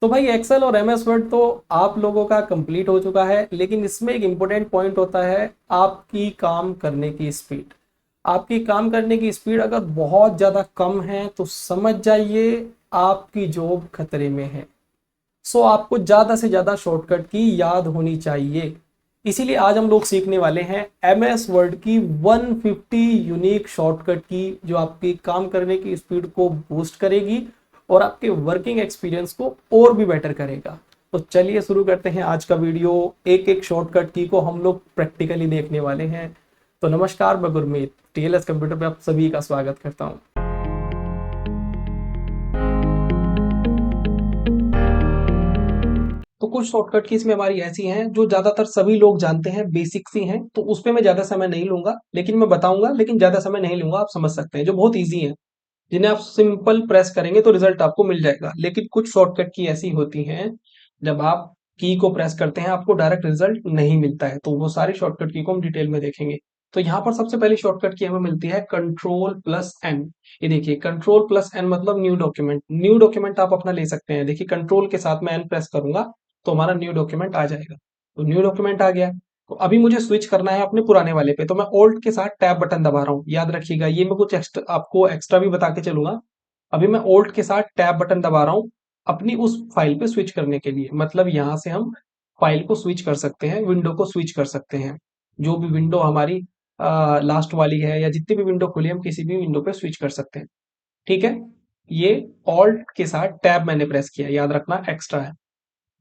तो भाई एक्सेल और एमएस वर्ड तो आप लोगों का कंप्लीट हो चुका है, लेकिन इसमें एक इम्पोर्टेंट पॉइंट होता है आपकी काम करने की स्पीड। आपकी काम करने की स्पीड अगर बहुत ज़्यादा कम है तो समझ जाइए आपकी जॉब खतरे में है। सो आपको ज़्यादा से ज़्यादा शॉर्टकट की याद होनी चाहिए। इसीलिए आज हम लोग सीखने वाले हैं एमएस वर्ड की 150 यूनिक शॉर्टकट की, जो आपकी काम करने की स्पीड को बूस्ट करेगी और आपके वर्किंग एक्सपीरियंस को और भी बेटर करेगा। तो चलिए शुरू करते हैं आज का वीडियो। एक एक शॉर्टकट की को हम लोग प्रैक्टिकली देखने वाले हैं। तो नमस्कार, मैं गुरमीत टीएलएस कंप्यूटर पे आप सभी का स्वागत करता हूँ। तो कुछ शॉर्टकट कीज में हमारी ऐसी हैं जो ज्यादातर सभी लोग जानते हैं, बेसिक सी हैं, तो उस पे मैं ज्यादा समय नहीं लूंगा, लेकिन मैं बताऊंगा, लेकिन ज्यादा समय नहीं लूंगा, आप समझ सकते हैं, जो बहुत इजी है, जिन्हें आप सिंपल प्रेस करेंगे तो रिजल्ट आपको मिल जाएगा। लेकिन कुछ शॉर्टकट की ऐसी होती हैं, जब आप की को प्रेस करते हैं आपको डायरेक्ट रिजल्ट नहीं मिलता है, तो वो सारी शॉर्टकट की को हम डिटेल में देखेंगे। तो यहाँ पर सबसे पहली शॉर्टकट की हमें मिलती है कंट्रोल प्लस एन। ये देखिए, कंट्रोल प्लस एन मतलब न्यू डॉक्यूमेंट। न्यू डॉक्यूमेंट आप अपना ले सकते हैं। देखिए, कंट्रोल के साथ मैं एन प्रेस करूंगा तो हमारा न्यू डॉक्यूमेंट आ जाएगा। तो न्यू डॉक्यूमेंट आ गया। तो अभी मुझे स्विच करना है अपने पुराने वाले पे, तो मैं ऑल्ट के साथ टैब बटन दबा रहा हूँ। याद रखिएगा, ये मैं कुछ एक्स्ट्रा आपको एक्स्ट्रा भी बता के चलूंगा। अभी मैं ऑल्ट के साथ टैब बटन दबा रहा हूँ अपनी उस फाइल पे स्विच करने के लिए। मतलब यहां से हम फाइल को स्विच कर सकते हैं, विंडो को स्विच कर सकते हैं। जो भी विंडो हमारी लास्ट वाली है या जितनी भी विंडो खुली हम किसी भी विंडो पे स्विच कर सकते हैं। ठीक है। ये ऑल्ट के साथ टैब मैंने प्रेस किया, याद रखना एक्स्ट्रा है।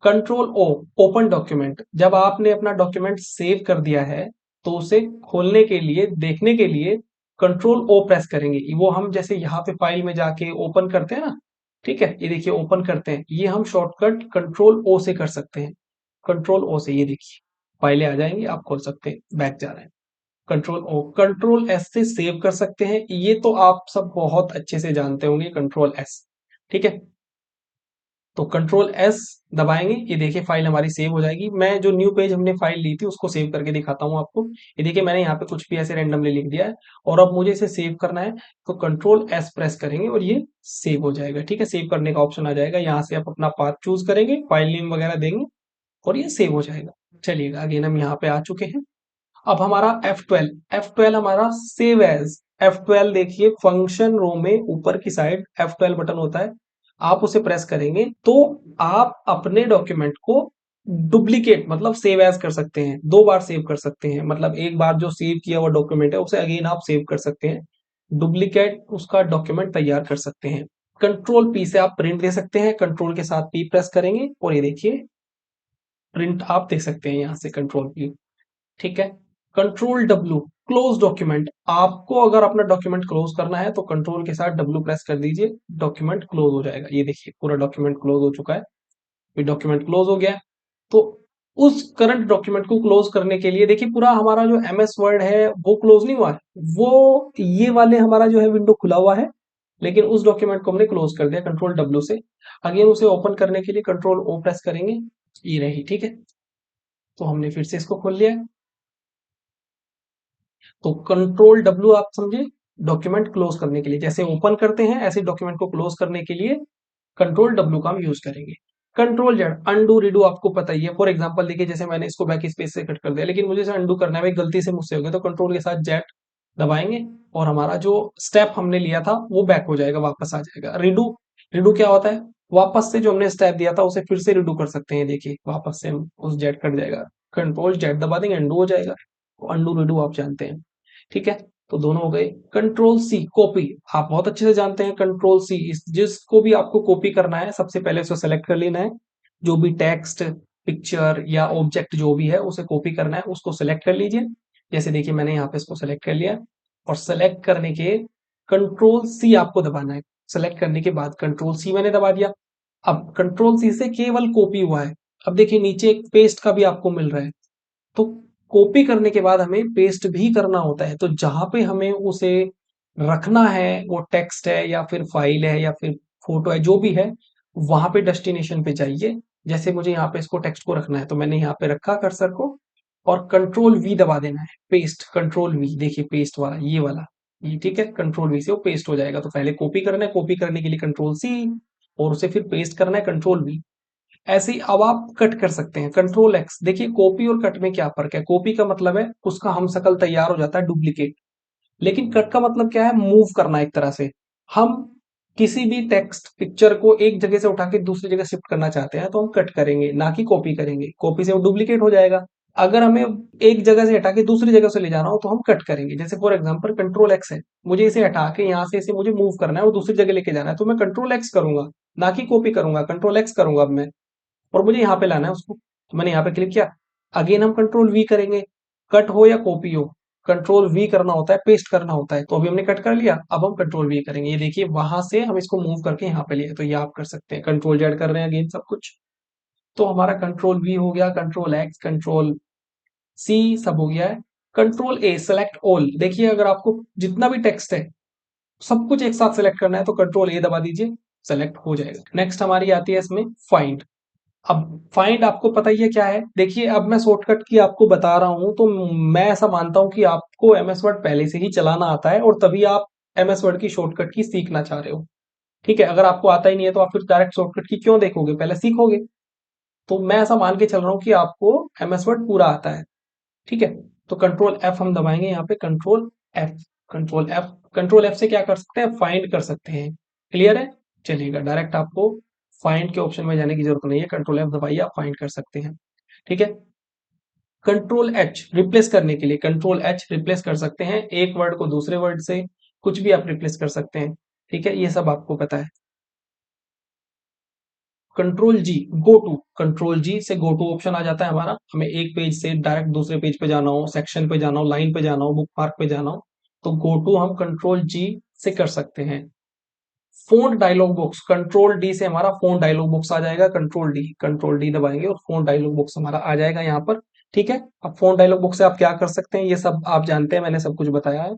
Control O, open document. जब आपने अपना डॉक्यूमेंट सेव कर दिया है तो उसे खोलने के लिए, देखने के लिए कंट्रोल ओ प्रेस करेंगे। वो हम जैसे यहाँ पे फाइल में जाके ओपन करते हैं ना, ठीक है, ये देखिए ओपन करते हैं, ये हम शॉर्टकट कंट्रोल ओ से कर सकते हैं। कंट्रोल ओ से ये देखिए फाइलें आ जाएंगी, आप खोल सकते हैं। बैक जा रहे हैं, कंट्रोल ओ। कंट्रोल एस से सेव कर सकते हैं, ये तो आप सब बहुत अच्छे से जानते होंगे, कंट्रोल एस। ठीक है। तो कंट्रोल एस दबाएंगे, ये देखिए फाइल हमारी सेव हो जाएगी। मैं जो न्यू पेज हमने फाइल ली थी उसको सेव करके दिखाता हूँ आपको। ये देखिए मैंने यहाँ पे कुछ भी ऐसे रैंडमली लिख दिया है और अब मुझे इसे सेव करना है, तो कंट्रोल एस प्रेस करेंगे और ये सेव हो जाएगा। ठीक है, सेव करने का ऑप्शन आ जाएगा, यहाँ से आप अपना पाथ चूज करेंगे, फाइल नेम वगैरह देंगे और ये सेव हो जाएगा। चलिएगा, अगेन हम यहाँ पे आ चुके हैं। अब हमारा F12 हमारा सेव एज। F12 देखिए फंक्शन रो में ऊपर की साइड F12 बटन होता है, आप उसे प्रेस करेंगे तो आप अपने डॉक्यूमेंट को डुप्लीकेट मतलब सेव एज कर सकते हैं। दो बार सेव कर सकते हैं, मतलब एक बार जो सेव किया हुआ डॉक्यूमेंट है उसे अगेन आप सेव कर सकते हैं, डुप्लीकेट उसका डॉक्यूमेंट तैयार कर सकते हैं। कंट्रोल पी से आप प्रिंट दे सकते हैं, कंट्रोल के साथ पी प्रेस करेंगे और ये देखिए प्रिंट आप देख सकते हैं यहाँ से, कंट्रोल पी। ठीक है। Control W, close document. आपको अगर अपना डॉक्यूमेंट क्लोज करना है तो कंट्रोल के साथ डब्ल्यू प्रेस कर दीजिए, डॉक्यूमेंट क्लोज हो जाएगा। ये देखिए पूरा डॉक्यूमेंट क्लोज हो चुका है, ये डॉक्यूमेंट क्लोज हो गया। तो उस करंट डॉक्यूमेंट को क्लोज करने के लिए देखिए पूरा हमारा जो एमएस वर्ड है वो क्लोज नहीं हुआ है, वो ये वाले हमारा जो है विंडो खुला हुआ है, लेकिन उस डॉक्यूमेंट को हमने क्लोज कर दिया कंट्रोल डब्ल्यू से। अगेन उसे ओपन करने के लिए कंट्रोल ओ प्रेस करेंगे, ये रही। ठीक है, तो हमने फिर से इसको खोल लिया। तो कंट्रोल डब्ल्यू आप समझे, डॉक्यूमेंट क्लोज करने के लिए, जैसे ओपन करते हैं ऐसे डॉक्यूमेंट को क्लोज करने के लिए कंट्रोल डब्ल्यू का हम यूज करेंगे। कंट्रोल जेड, अंडू रिडू आपको पता ही है। फॉर एग्जांपल देखिए, जैसे मैंने इसको बैक स्पेस से कट कर दिया, लेकिन मुझे इसे अंडू करना है, भाई गलती से मुझसे हो गया, तो कंट्रोल के साथ जेड दबाएंगे और हमारा जो स्टेप हमने लिया था वो बैक हो जाएगा, वापस आ जाएगा। रिडू, रिडू क्या होता है, वापस से जो हमने स्टेप दिया था उसे फिर से रिडू कर सकते हैं। देखिए वापस से हम उस जेड कट जाएगा, कंट्रोल जेड दबा देंगे, अंडू हो जाएगा। अंडू रिडू आप जानते हैं। ठीक है, तो दोनों हो गए। Control C, copy. आप बहुत अच्छे से जानते हैं कंट्रोल सी, जिसको भी आपको कॉपी करना है सबसे पहले उसे सेलेक्ट कर लेना है। जो भी टेक्स्ट, पिक्चर या ऑब्जेक्ट जो भी है उसे कॉपी करना है, उसको सेलेक्ट कर लीजिए। जैसे देखिए मैंने यहाँ पे इसको सेलेक्ट कर लिया और सेलेक्ट करने के कंट्रोल सी आपको दबाना है। सेलेक्ट करने के बाद कंट्रोल सी मैंने दबा दिया। अब कंट्रोल सी से केवल कॉपी हुआ है। अब देखिए नीचे एक पेस्ट का भी आपको मिल रहा है, तो कॉपी करने के बाद हमें पेस्ट भी करना होता है। तो जहां पे हमें उसे रखना है, वो टेक्स्ट है या फिर फाइल है या फिर फोटो है, जो भी है, वहां पे डेस्टिनेशन पे जाइए। जैसे मुझे यहाँ पे इसको टेक्स्ट को रखना है तो मैंने यहाँ पे रखा कर्सर को और कंट्रोल वी दबा देना है, पेस्ट। कंट्रोल वी, देखिए पेस्ट वाला, ये वाला, ये ठीक है, कंट्रोल वी से वो पेस्ट हो जाएगा। तो पहले कॉपी करना है, कॉपी करने के लिए कंट्रोल सी और उसे फिर पेस्ट करना है कंट्रोल वी। ऐसे ही अब आप कट कर सकते हैं, कंट्रोल एक्स। देखिए कॉपी और कट में क्या फर्क है, कॉपी का मतलब है उसका हम शकल तैयार हो जाता है डुप्लीकेट, लेकिन कट का मतलब क्या है, मूव करना एक तरह से। हम किसी भी टेक्स्ट पिक्चर को एक जगह से उठा के दूसरी जगह शिफ्ट करना चाहते हैं तो हम कट करेंगे, ना कि कॉपी करेंगे, कॉपी से वो डुप्लीकेट हो जाएगा। अगर हमें एक जगह से हटा के दूसरी जगह से ले जाना हो तो हम कट करेंगे। जैसे फॉर एग्जांपल कंट्रोल एक्स है, मुझे इसे हटा के यहाँ से इसे मुझे मूव करना है और दूसरी जगह लेके जाना है, तो मैं कंट्रोल एक्स करूंगा, ना कि कॉपी करूंगा, कंट्रोल एक्स करूंगा अब मैं। और मुझे यहाँ पे लाना है उसको, तो मैंने यहाँ पे क्लिक किया। अगेन हम कंट्रोल वी करेंगे, कट हो या कॉपी हो, कंट्रोल वी करना होता है, पेस्ट करना होता है। तो अभी हमने कट कर लिया, अब हम कंट्रोल वी करेंगे। ये देखिए वहां से हम इसको मूव करके यहाँ पे लिए, तो ये आप कर सकते हैं। कंट्रोल जेड कर रहे हैं अगेन सब कुछ, तो हमारा कंट्रोल वी हो गया, कंट्रोल एक्स, कंट्रोल सी सब हो गया है। कंट्रोल ए सेलेक्ट ऑल। देखिए अगर आपको जितना भी टेक्स्ट है सब कुछ एक साथ सेलेक्ट करना है तो कंट्रोल ए दबा दीजिए, सेलेक्ट हो जाएगा। नेक्स्ट हमारी आती है इसमें फाइंड। अब फाइंड आपको पता ही है क्या है। देखिए अब मैं शॉर्टकट की आपको बता रहा हूं, तो मैं ऐसा मानता हूं कि आपको एमएस वर्ड पहले से ही चलाना आता है और तभी आप एमएस वर्ड की शॉर्टकट की सीखना चाह रहे हो। ठीक है, अगर आपको आता ही नहीं है तो आप फिर डायरेक्ट शॉर्टकट की क्यों देखोगे, पहले सीखोगे। तो मैं ऐसा मान के चल रहा हूँ कि आपको एमएस वर्ड पूरा आता है। ठीक है, तो कंट्रोल एफ हम दबाएंगे यहाँ पे, control F, control F. Control F से क्या कर सकते हैं, फाइंड कर सकते हैं। क्लियर है, चलिएगा डायरेक्ट आपको फाइंड के ऑप्शन में जाने की जरूरत नहीं है, कंट्रोल एफ दबाइए आप फाइंड कर सकते हैं। ठीक है, कंट्रोल एच रिप्लेस करने के लिए, कंट्रोल एच रिप्लेस कर सकते हैं एक वर्ड को दूसरे वर्ड से, कुछ भी आप रिप्लेस कर सकते हैं। ठीक है, ये सब आपको पता है। Control G go to, control G से गो टू ऑप्शन आ जाता है हमारा। हमें एक पेज से डायरेक्ट दूसरे पेज पे जाना हो, सेक्शन पे जाना हो, लाइन पे जाना हो, बुक मार्क पे जाना हो, तो गो टू हम कंट्रोल जी से कर सकते हैं। Font dialog box, control D से हमारा फोन डायलॉग बॉक्स आ जाएगा, कंट्रोल डी दबाएंगे और फोन डायलॉग बॉक्स हमारा आ जाएगा यहाँ पर। ठीक है, अब फोन डायलॉग बॉक्स से आप क्या कर सकते हैं ये सब आप जानते हैं, मैंने सब कुछ बताया है।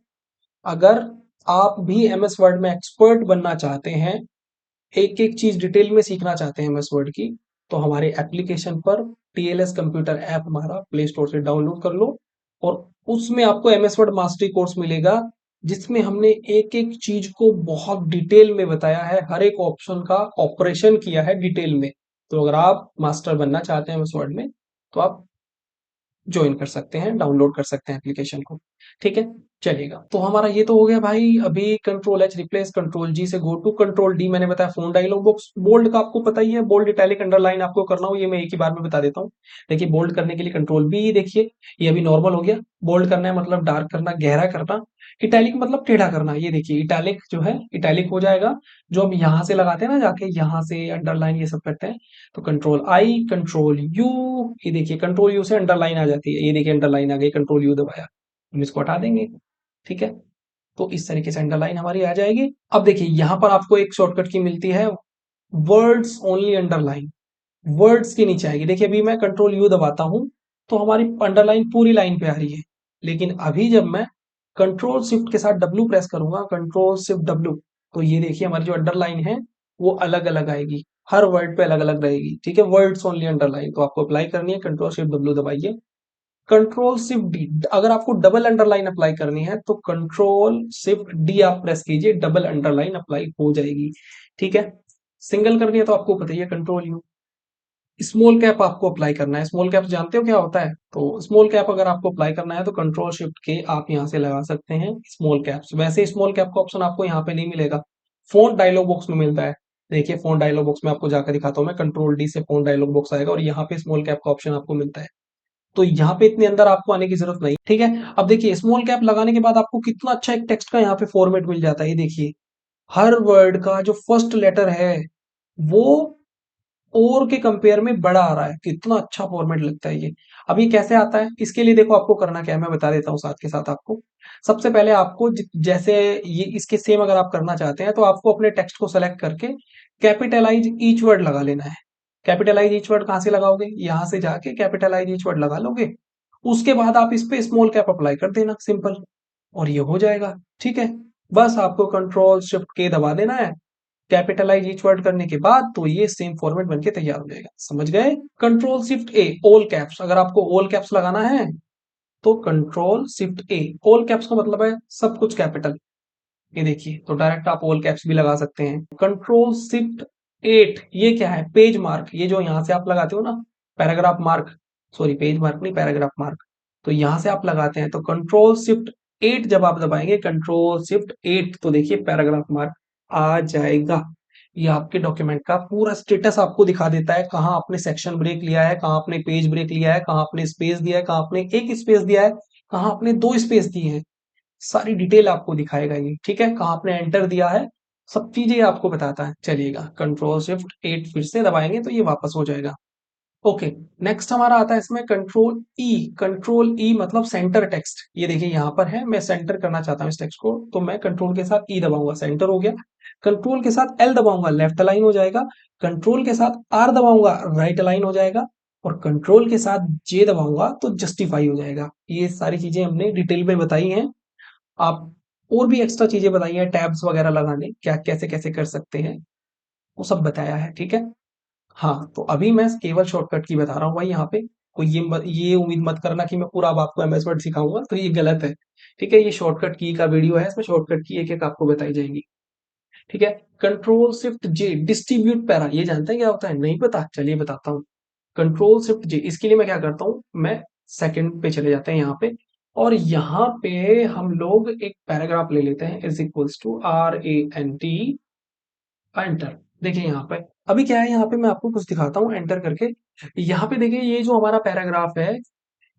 अगर आप भी एमएस वर्ड में एक्सपर्ट बनना चाहते हैं, एक एक चीज डिटेल में सीखना चाहते हैं एमएस वर्ड की, तो हमारे एप्लीकेशन पर टीएलएस कंप्यूटर ऐप हमारा प्ले स्टोर से डाउनलोड कर लो, और उसमें आपको एमएस वर्ड मास्टरी कोर्स मिलेगा, जिसमें हमने एक एक चीज को बहुत डिटेल में बताया है, हर एक ऑप्शन का ऑपरेशन किया है डिटेल में। तो अगर आप मास्टर बनना चाहते हैं एमएस वर्ड में, तो आप ज्वाइन कर सकते हैं, डाउनलोड कर सकते हैं एप्लीकेशन को। ठीक है, चलिएगा, तो हमारा ये तो हो गया भाई। अभी control H replace, control G से गो टू, कंट्रोल डी मैंने बताया फोन डायलॉग बॉक्स। बोल्ड का आपको पता ही है, बोल्ड इटैलिक अंडरलाइन आपको करना हो, ये मैं एक ही बार में बता देता हूँ। देखिए बोल्ड करने के लिए कंट्रोल बी, देखिए ये अभी नॉर्मल हो गया। बोल्ड करना है मतलब डार्क करना, गहरा करना। इटैलिक मतलब टेढ़ा करना, ये देखिए इटैलिक जो है इटैलिक हो जाएगा। जो हम यहाँ से लगाते हैं ना, जाके यहाँ से अंडरलाइन ये सब करते हैं, तो कंट्रोल आई, कंट्रोल यू, ये देखिए कंट्रोल यू से अंडरलाइन आ जाती है, ये देखिए अंडरलाइन आ गई, कंट्रोल यू दबाया, हम इसको हटा देंगे। ठीक है, तो इस तरीके से अंडरलाइन हमारी आ जाएगी। अब देखिए यहाँ पर आपको एक शॉर्टकट की मिलती है, वर्ड्स ओनली अंडरलाइन, वर्ड्स के नीचे आएगी। देखिए अभी मैं कंट्रोल यू दबाता हूं तो हमारी अंडरलाइन पूरी लाइन पे आ रही है, लेकिन अभी जब मैं कंट्रोल शिफ्ट के साथ डब्ल्यू प्रेस करूंगा, कंट्रोल शिफ्ट डब्ल्यू, तो ये देखिए हमारी जो अंडरलाइन है वो अलग अलग आएगी, हर वर्ड पे अलग अलग रहेगी। ठीक है, वर्ड्स ओनली अंडरलाइन, तो आपको अप्लाई करनी है, कंट्रोल शिफ्ट डब्ल्यू दबाइए। कंट्रोल शिफ्ट डी, अगर आपको डबल अंडरलाइन अप्लाई करनी है तो कंट्रोल शिफ्ट डी आप प्रेस कीजिए, डबल अंडरलाइन अप्लाई हो जाएगी। ठीक है, सिंगल करनी है तो आपको पता ही है कंट्रोल यू। स्मॉल कैप आपको अप्लाई करना है, स्मॉल कैप जानते हो क्या होता है, तो स्मॉल कैप अगर आपको अप्लाई करना है तो कंट्रोल शिफ्ट के आप यहाँ से लगा सकते हैं स्मॉल कैप्स। वैसे स्मॉल कैप का ऑप्शन आपको यहाँ पे नहीं मिलेगा, फोन डायलॉग बॉक्स में मिलता है। देखिए फोन डायलॉग बॉक्स में आपको जाकर दिखाता हूँ मैं, कंट्रोल डी से फोन डायलॉग बॉक्स आएगा और यहाँ पे स्मॉल कैप का ऑप्शन आपको मिलता है। तो यहाँ पे इतने अंदर आपको आने की जरूरत नहीं। ठीक है, अब देखिए स्मॉल कैप लगाने के बाद आपको कितना अच्छा एक टेक्स्ट का यहाँ पे फॉर्मेट मिल जाता है। ये देखिए हर वर्ड का जो फर्स्ट लेटर है वो और के कंपेयर में बड़ा आ रहा है, कितना अच्छा फॉर्मेट लगता है ये। अब ये कैसे आता है, इसके लिए देखो आपको करना क्या है, मैं बता देता हूँ साथ के साथ आपको। सबसे पहले आपको जैसे ये इसके सेम अगर आप करना चाहते हैं तो आपको अपने टेक्स्ट को सेलेक्ट करके कैपिटलाइज ईच वर्ड लगा लेना है। कैपिटलाइज ईच वर्ड कहाँ से लगाओगे, यहाँ से जाके कैपिटलाइज ईच वर्ड लगा लोगे, उसके बाद आप इस पे स्मॉल कैप अप्लाई कर देना, सिंपल, और ये हो जाएगा। ठीक है, बस आपको कंट्रोल शिफ्ट के दबा देना है कैपिटलाइज ईच वर्ड करने के बाद, तो ये सेम फॉर्मेट बनके तैयार हो जाएगा। समझ गए, कंट्रोल शिफ्ट ए ऑल कैप्स, अगर आपको ऑल कैप्स लगाना है तो कंट्रोल शिफ्ट ए, ऑल कैप्स का मतलब है सब कुछ कैपिटल। ये देखिए तो डायरेक्ट आप ऑल कैप्स भी लगा सकते हैं। कंट्रोल शिफ्ट 8 ये क्या है? Page mark. ये जो यहाँ से आप लगाते हो ना paragraph mark, sorry page mark नहीं पैराग्राफ मार्क, तो यहाँ से आप लगाते हैं तो कंट्रोल शिफ्ट 8 जब आप दबाएंगे, कंट्रोल शिफ्ट 8 तो देखिए पैराग्राफ मार्क आ जाएगा। ये आपके डॉक्यूमेंट का पूरा स्टेटस आपको दिखा देता है, कहाँ आपने सेक्शन ब्रेक लिया है, कहाँ आपने पेज ब्रेक लिया है, कहाँ आपने स्पेस दिया है, कहाँ आपने एक स्पेस दिया है, कहाँ आपने दो स्पेस दिए हैं। सारी डिटेल आपको दिखाएगा ये, ठीक है? कहाँ आपने एंटर दिया है, सब चीजें आपको बताता है। चलिएगा कंट्रोल शिफ्ट 8 फिर से दबाएंगे तो ये वापस हो जाएगा। ओके, नेक्स्ट हमारा आता है इसमें कंट्रोल ई। कंट्रोल ई मतलब सेंटर टेक्स्ट। ये देखिए यहाँ पर है, मैं सेंटर करना चाहता हूँ इस टेक्स्ट को, तो मैं कंट्रोल के साथ ई दबाऊंगा, सेंटर हो गया। कंट्रोल के साथ एल दबाऊंगा, लेफ्ट अलाइन हो जाएगा। कंट्रोल के साथ आर दबाऊंगा, राइट अलाइन हो जाएगा। और कंट्रोल के साथ जे दबाऊंगा तो जस्टिफाई हो जाएगा। ये सारी चीजें हमने डिटेल में बताई हैं। आप और भी एक्स्ट्रा चीजें बताई हैं, टैब्स वगैरह लगाने क्या कैसे कैसे कर सकते हैं, वो सब बताया है, ठीक है? हाँ, तो अभी मैं केवल शॉर्टकट की बता रहा हूँ भाई यहाँ पे। कोई ये उम्मीद मत करना कि मैं पूरा अब आपको एमएस वर्ड सिखाऊंगा, तो ये गलत है। ठीक है, ये शॉर्टकट की का वीडियो है, इसमें शॉर्टकट की एक एक आपको बताई जाएगी। ठीक है, कंट्रोल शिफ्ट जे डिस्ट्रीब्यूट पैरा, ये जानते हैं क्या होता है? नहीं पता? चलिए बताता हूँ। कंट्रोल शिफ्ट जे, इसके लिए मैं क्या करता हूँ, मैं सेकंड पे चले जाते हैं यहाँ पे, और यहाँ पे हम लोग एक पैराग्राफ ले लेते हैं, is equals to RANT enter. देखिए यहाँ पे अभी क्या है, यहाँ पे मैं आपको कुछ दिखाता हूँ एंटर करके। यहाँ पे देखिए ये जो हमारा पैराग्राफ है,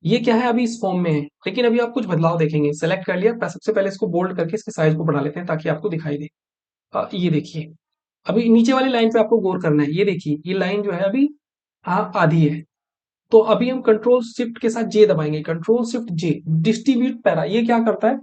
ये क्या है, अभी इस फॉर्म में है, लेकिन अभी आप कुछ बदलाव देखेंगे। सेलेक्ट कर लिया, सबसे पहले इसको बोल्ड करके इसके साइज को बढ़ा लेते हैं ताकि आपको दिखाई दे। ये देखिए, अभी नीचे वाली लाइन पे आपको गौर करना है। ये देखिए ये लाइन जो है अभी आधी है। तो अभी हम कंट्रोल शिफ्ट के साथ जे दबाएंगे, कंट्रोल शिफ्ट जे डिस्ट्रीब्यूट पैरा। ये क्या करता है,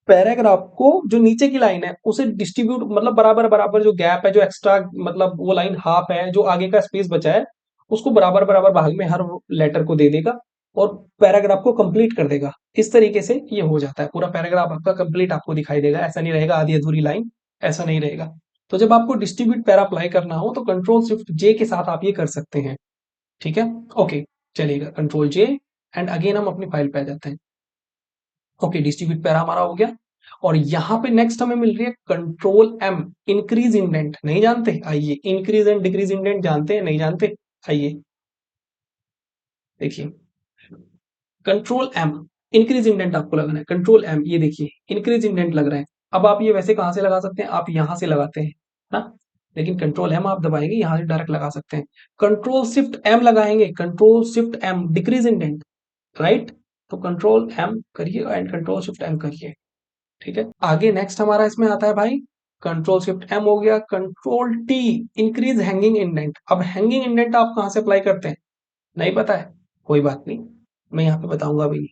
पैराग्राफ को जो नीचे की लाइन है उसे डिस्ट्रीब्यूट, मतलब बराबर बराबर जो गैप है, जो एक्स्ट्रा मतलब वो लाइन हाफ है, जो आगे का स्पेस बचा है उसको बराबर बराबर भाग में हर लेटर को दे देगा और पैराग्राफ को कंप्लीट कर देगा। इस तरीके से ये हो जाता है, पूरा पैराग्राफ आपका कंप्लीट आपको दिखाई देगा। ऐसा नहीं रहेगा आधी अधूरी लाइन, ऐसा नहीं रहेगा। तो जब आपको डिस्ट्रीब्यूट पैरा अप्लाई करना हो तो कंट्रोल शिफ्ट जे के साथ आप ये कर सकते हैं, ठीक है? ओके, चलिएगा कंट्रोल जे एंड अगेन हम अपनी फाइल पे आ जाते हैं। ओके, डिस्ट्रीब्यूट पैरा हमारा हो गया। और यहाँ पे नेक्स्ट हमें मिल रही है कंट्रोल एम, इंक्रीज इंडेंट। नहीं जानते? आइए, इंक्रीज एंड डिक्रीज इंडेंट जानते हैं? नहीं जानते? आइए देखिए, कंट्रोल एम इंक्रीज इंडेंट आपको लगाना है। कंट्रोल एम, ये देखिए इंक्रीज इंडेंट लग रहा है। अब आप ये वैसे कहां से लगा सकते हैं, आप यहां से लगाते हैं ना, लेकिन कंट्रोल एम आप दबाएंगे यहां से डायरेक्ट लगा सकते हैं। कंट्रोल शिफ्ट एम लगाएंगे, control shift M decrease indent, right? तो कंट्रोल एम करिए एंड कंट्रोल शिफ्ट एम करिए, ठीक है? आगे नेक्स्ट हमारा इसमें आता है भाई, कंट्रोल शिफ्ट एम हो गया, control T increase hanging indent. अब हैंगिंग इंडेंट आप कहां से अप्लाई करते हैं? नहीं पता है? कोई बात नहीं, मैं यहाँ पे बताऊंगा भी नहीं,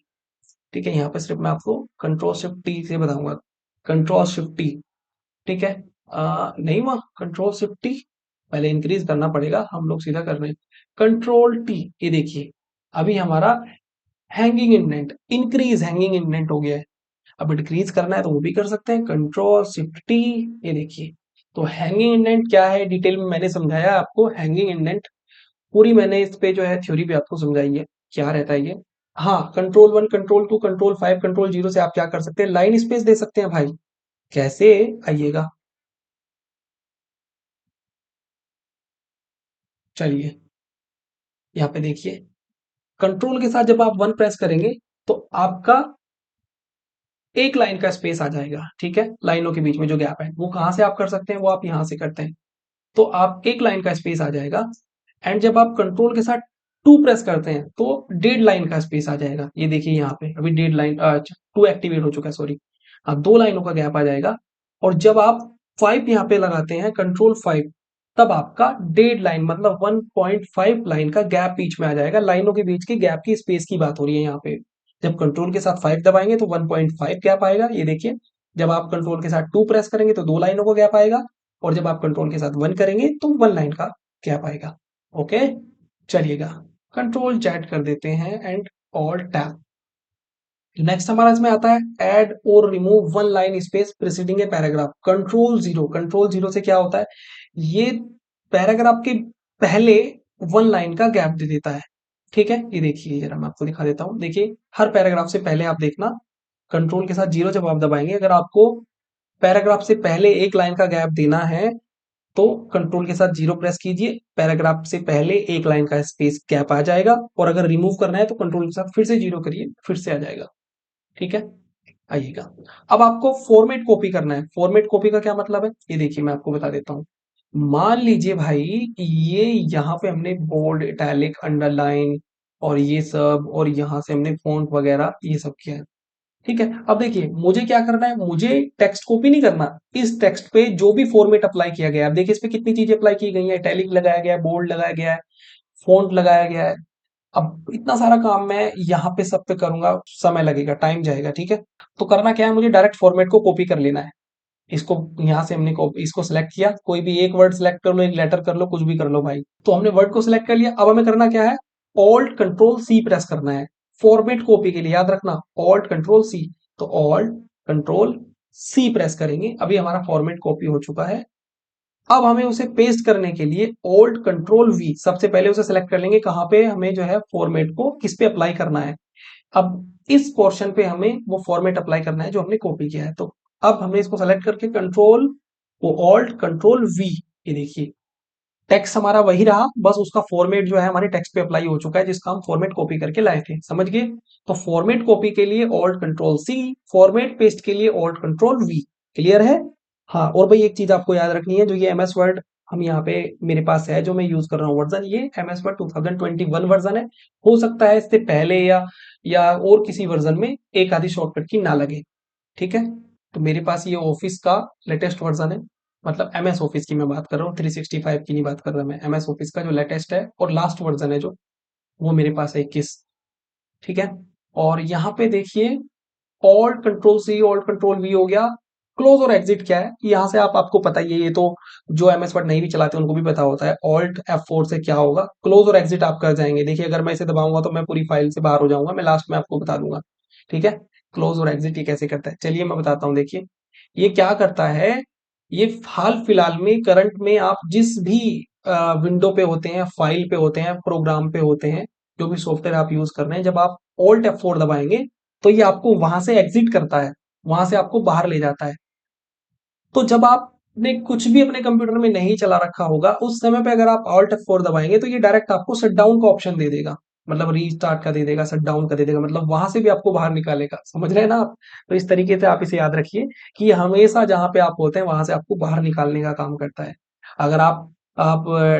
ठीक है? यहाँ पे सिर्फ मैं आपको कंट्रोल शिफ्ट टी से बताऊंगा। कंट्रोल शिफ्ट टी, ठीक है? नहीं माँ, कंट्रोल शिफ्ट टी पहले इंक्रीज करना पड़ेगा, हम लोग सीधा कर रहे हैं। कंट्रोल टी, ये देखिए अभी हमारा hanging indent increase hanging indent हो गया है। अब डिक्रीज करना है तो वो भी कर सकते हैं, कंट्रोल शिफ्ट टी। ये देखिए, तो हैंगिंग इंडेंट क्या है डिटेल में मैंने समझाया आपको। हैंगिंग इंडेंट पूरी मैंने इस पे जो है थ्योरी भी आपको समझाई है, क्या रहता है ये। हाँ, control one, control two, control five, control zero से आप क्या कर सकते हैं, लाइन स्पेस दे सकते हैं भाई। कैसे? आइएगा, चलिए यहाँ पे देखिए, कंट्रोल के साथ जब आप वन प्रेस करेंगे तो आपका एक लाइन का स्पेस आ जाएगा, ठीक है? लाइनों के बीच में जो गैप है वो कहां से आप कर सकते हैं, वो आप यहां से करते हैं, तो आप एक लाइन का स्पेस आ जाएगा। एंड जब आप कंट्रोल के साथ टू प्रेस करते हैं तो डेड लाइन का स्पेस आ जाएगा। ये देखिए यहाँ पे अभी डेड लाइन टू एक्टिवेट हो चुका है, सॉरी। हाँ, दो लाइनों का गैप आ जाएगा। और जब आप फाइव यहाँ पे लगाते हैं, कंट्रोल फाइव, तब आपका डेड लाइन मतलब 1.5 लाइन का गैप बीच में आ जाएगा। लाइनों के बीच की गैप की स्पेस की बात हो रही है यहाँ पे। जब कंट्रोल के साथ फाइव दबाएंगे तो 1.5 गैप आएगा, ये देखिए। जब आप कंट्रोल के साथ टू प्रेस करेंगे तो दो लाइनों का गैप आएगा, और जब आप कंट्रोल के साथ वन करेंगे तो वन लाइन का गैप आएगा। ओके, चलिएगा कंट्रोल चैट कर देते हैं एंड ऑल टैब। नेक्स्ट हमारा इसमें आता है ऐड और remove one line space preceding a paragraph. Control zero, control zero से क्या होता है, ये पैराग्राफ के पहले वन लाइन का गैप दे देता है, ठीक है? ये देखिए जरा मैं आपको दिखा देता हूँ। देखिए हर पैराग्राफ से पहले आप देखना, कंट्रोल के साथ जीरो जब आप दबाएंगे, अगर आपको पैराग्राफ से पहले एक लाइन का गैप देना है तो कंट्रोल के साथ जीरो प्रेस कीजिए, पैराग्राफ से पहले एक लाइन का स्पेस गैप आ जाएगा, और अगर रिमूव करना है तो कंट्रोल के साथ फिर से जीरो करिए, फिर से आ जाएगा। ठीक है, आइएगा। अब आपको फॉर्मेट कॉपी करना है। फॉर्मेट कॉपी का क्या मतलब है, ये देखिए मैं आपको बता देता हूँ। मान लीजिए भाई, ये यहाँ पे हमने बोल्ड, इटैलिक, अंडरलाइन और ये सब, और यहाँ से हमने फॉन्ट वगैरह ये सब किया है। ठीक है, अब देखिए मुझे क्या करना है, मुझे टेक्स्ट कॉपी नहीं करना। इस टेक्स्ट पे जो भी फॉर्मेट अप्लाई किया गया है, अब देखिए इस पे कितनी चीजें अप्लाई की गई है, इटैलिक लगाया गया है, बोल्ड लगाया गया है, फॉन्ट लगाया गया है। अब इतना सारा काम मैं यहाँ पे सब पे करूंगा, समय लगेगा, टाइम जाएगा। ठीक है, तो करना क्या है, मुझे डायरेक्ट फॉर्मेट को कॉपी कर लेना है। इसको यहाँ से हमने इसको सिलेक्ट किया, कोई भी एक वर्ड सिलेक्ट कर लो, एक लेटर कर लो, कुछ भी कर लो भाई। तो हमने वर्ड को सिलेक्ट कर लिया। अब हमें करना क्या है, ऑल्ट कंट्रोल सी प्रेस करना है फॉर्मेट कॉपी के लिए, याद रखना ऑल्ट कंट्रोल सी। तो ऑल्ट कंट्रोल सी प्रेस करेंगे, अभी हमारा फॉर्मेट कॉपी हो चुका है। अब हमें उसे पेस्ट करने के लिए ऑल्ट कंट्रोल वी, सबसे पहले उसे सेलेक्ट कर लेंगे कहां पे हमें जो है फॉर्मेट को किस पे अप्लाई करना है। अब इस पोर्शन पे हमें वो फॉर्मेट अप्लाई करना है जो हमने कॉपी किया है। तो अब हमने इसको सेलेक्ट करके कंट्रोल, वो ऑल्ट कंट्रोल वी, ये देखिए टेक्स्ट हमारा वही रहा, बस उसका फॉर्मेट जो है हमारे टेक्स्ट पे अप्लाई हो चुका है, जिसका हम फॉर्मेट कॉपी करके लाए थे। समझ गए, तो फॉर्मेट कॉपी के लिए alt control C, format paste के लिए ऑल्ट कंट्रोल वी। क्लियर है। हाँ, और भाई एक चीज आपको याद रखनी है, जो ये एमएस वर्ड हम यहाँ पे मेरे पास है, जो मैं यूज कर रहा हूँ वर्जन, ये एमएस वर्ड 2021 वर्जन है। हो सकता है इससे पहले या और किसी वर्जन में एक आधी शॉर्टकट की ना लगे। ठीक है, तो मेरे पास ये ऑफिस का लेटेस्ट वर्जन है, मतलब एमएस ऑफिस की मैं बात कर रहा हूँ, 365 की नहीं बात कर रहा मैं, एमएस ऑफिस का जो लेटेस्ट है और लास्ट वर्जन है जो, वो मेरे पास है 21। ठीक है, और यहाँ पे देखिए alt control C, alt control V हो गया। क्लोज और एग्जिट क्या है, यहाँ से आपको पता ही है, ये तो जो एमएस वर्ड नहीं भी चलाते उनको भी पता होता है। ऑल्ट F4 से क्या होगा, क्लोज और एग्जिट आप कर जाएंगे। देखिए अगर मैं इसे दबाऊंगा तो मैं पूरी फाइल से बाहर हो जाऊंगा, मैं लास्ट में आपको बता दूंगा। ठीक है, क्लोज और एग्जिट ये कैसे करता है, चलिए मैं बताता हूँ। देखिए ये क्या करता है, ये हाल फिलहाल में करंट में आप जिस भी विंडो पे होते हैं, फाइल पे होते हैं, प्रोग्राम पे होते हैं, जो भी सॉफ्टवेयर आप यूज कर रहे हैं, जब आप ऑल्ट F4 दबाएंगे तो ये आपको वहां से एग्जिट करता है, वहां से आपको बाहर ले जाता है। तो जब आपने कुछ भी अपने कंप्यूटर में नहीं चला रखा होगा, उस समय पे अगर आप ऑल्ट F4 दबाएंगे तो ये डायरेक्ट आपको शट डाउन का ऑप्शन दे देगा, मतलब रीस्टार्ट का दे देगा, शट डाउन का दे देगा, मतलब वहां से भी आपको बाहर निकालेगा। समझ रहे हैं ना आप। तो इस तरीके से आप इसे याद रखिए कि ये हमेशा जहां पे आप होते हैं वहां से आपको बाहर निकालने का काम करता है। अगर आप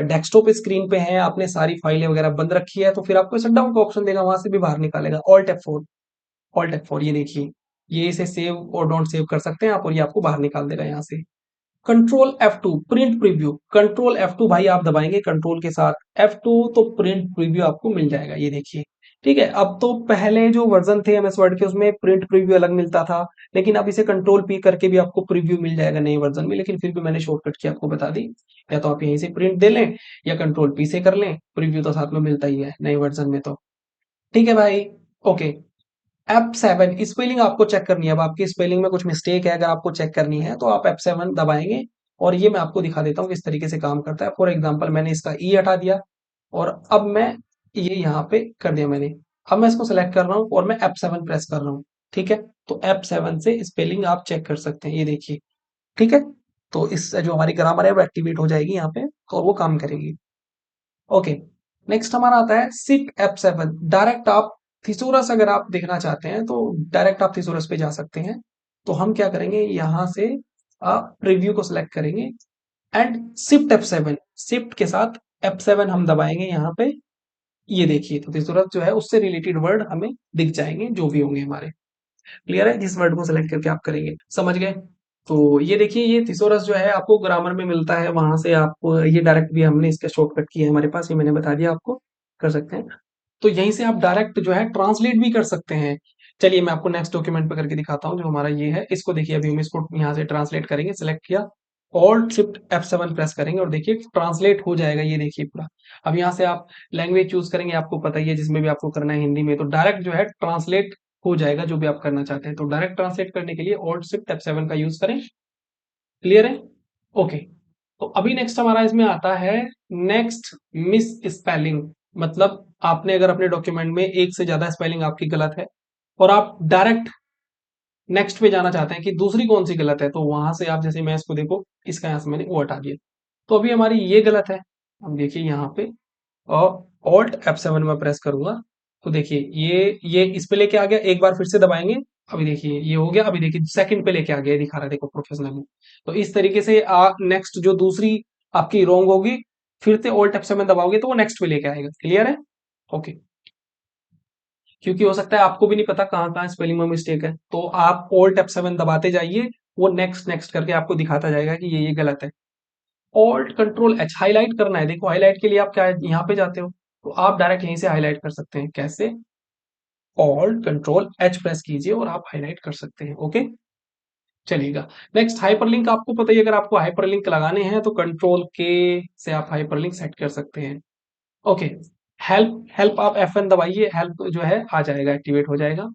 डेस्कटॉप स्क्रीन पे हैं, आपने सारी फाइलें वगैरह बंद रखी है, तो फिर आपको शट डाउन का ऑप्शन देगा, वहां से भी बाहर निकालेगा। ऑल्ट F4, ये देखिए, ये इसे सेव और डोंट सेव कर सकते हैं आप, और ये आपको बाहर निकाल देगा यहाँ से। Control F2 print preview, control F2 भाई आप दबाएंगे कंट्रोल के साथ F2, तो प्रिंट प्रीव्यू आपको मिल जाएगा, ये देखिए। ठीक है, अब तो पहले जो वर्जन थे एमएस वर्ड के उसमें प्रिंट प्रीव्यू अलग मिलता था, लेकिन अब इसे कंट्रोल पी करके भी आपको प्रीव्यू मिल जाएगा नए वर्जन में, लेकिन फिर भी मैंने शॉर्टकट की आपको बता दी। या तो आप यहीं से प्रिंट दे लें या कंट्रोल पी से कर लें, प्रीव्यू तो साथ में मिलता ही है नए वर्जन में तो। ठीक है भाई, ओके। F7 स्पेलिंग आपको चेक करनी है। अब आपकी स्पेलिंग में कुछ मिस्टेक है, अगर आपको चेक करनी है तो आप F7 दबाएंगे, और ये मैं आपको दिखा देता हूँ किस तरीके से काम करता है। फॉर एग्जांपल मैंने इसका ई हटा दिया, और अब मैं ये यहाँ पे कर दिया मैंने। अब मैं इसको सेलेक्ट कर रहा हूँ और मैं F7 प्रेस कर रहा हूँ। ठीक है, तो F7 से स्पेलिंग आप चेक कर सकते हैं, ये देखिए। ठीक है, तो इस जो हमारी ग्रामर है वो एक्टिवेट हो जाएगी यहाँ पे, और वो काम करेगी। ओके, नेक्स्ट हमारा आता है सिट F7। डायरेक्ट आप थिसोरस अगर आप देखना चाहते हैं तो डायरेक्ट आप थिसोरस पे जा सकते हैं। तो हम क्या करेंगे, यहां से आप प्रीव्यू को सिलेक्ट करेंगे एंड शिफ्ट F7, शिफ्ट के साथ F7 हम दबाएंगे यहाँ पे। ये देखिए, तो थिसोरस जो है उससे रिलेटेड वर्ड हमें दिख जाएंगे, जो भी होंगे हमारे। क्लियर है, जिस वर्ड को सिलेक्ट करके आप करेंगे, समझ गए। तो ये देखिए, ये थिसोरस जो है आपको ग्रामर में मिलता है, वहां से आप ये डायरेक्ट भी हमने इसके शॉर्टकट की है हमारे पास, ये मैंने बता दिया आपको, कर सकते हैं। तो यहीं से आप डायरेक्ट जो है ट्रांसलेट भी कर सकते हैं। चलिए मैं आपको नेक्स्ट डॉक्यूमेंट पे करके दिखाता हूँ, जो हमारा ये है। इसको देखिए, अभी हम इसको यहाँ से ट्रांसलेट करेंगे, सिलेक्ट किया, ऑल्ट शिफ्ट F7 प्रेस करेंगे, और देखिए ट्रांसलेट हो जाएगा, ये देखिए पूरा। अब यहाँ से आप लैंग्वेज चूज करेंगे, आपको पता ही है जिसमें भी आपको करना है, हिंदी में तो डायरेक्ट जो है ट्रांसलेट हो जाएगा जो भी आप करना चाहते हैं। तो डायरेक्ट ट्रांसलेट करने के लिए ऑल्ट शिफ्ट F7 का यूज करें। क्लियर है, ओके। तो अभी नेक्स्ट हमारा इसमें आता है नेक्स्ट मिस स्पेलिंग। मतलब आपने अगर अपने डॉक्यूमेंट में एक से ज्यादा स्पेलिंग आपकी गलत है, और आप डायरेक्ट नेक्स्ट पे जाना चाहते हैं कि दूसरी कौन सी गलत है, तो वहां से आप, जैसे मैं इसको देखो, इसका यहां से मैंने ओ हटा दिया, तो अभी हमारी ये गलत है। अब देखिए यहाँ पे और ऑल्ट F7 में प्रेस करूंगा तो देखिए ये इस पे लेके आ गया, एक बार फिर से दबाएंगे। अभी देखिए ये हो गया, अभी देखिए सेकंड पे लेके आ गया, ये दिखा रहा है देखो प्रोफेशनल। तो इस तरीके से नेक्स्ट जो दूसरी आपकी रॉन्ग होगी, फिर से ऑल्ट F7 दबाओगे तो वो नेक्स्ट पे लेके आएगा। क्लियर है? ओके। क्योंकि हो सकता है आपको भी नहीं पता कहाँ कहाँ स्पेलिंग में मिस्टेक है, तो आप ऑल्ट F7 दबाते जाइए, वो नेक्स्ट नेक्स्ट करके आपको दिखाता जाएगा कि ये गलत है। ऑल्ट कंट्रोल एच हाईलाइट करना है, देखो हाईलाइट के लिए आप क्या यहाँ पे जाते हो, तो आप डायरेक्ट यहीं से हाईलाइट कर सकते हैं। कैसे? ऑल्ट कंट्रोल एच प्रेस कीजिए और आप हाईलाइट कर सकते हैं। ओके, चलिएगा। नेक्स्ट हाइपरलिंक, आपको पता ही है, अगर आपको हाइपरलिंक लगाने हैं तो कंट्रोल के से आप हाइपरलिंक सेट कर सकते हैं। ओके, हेल्प हेल्प आप F1 दबाइए, हेल्प जो है आ जाएगा, एक्टिवेट हो जाएगा।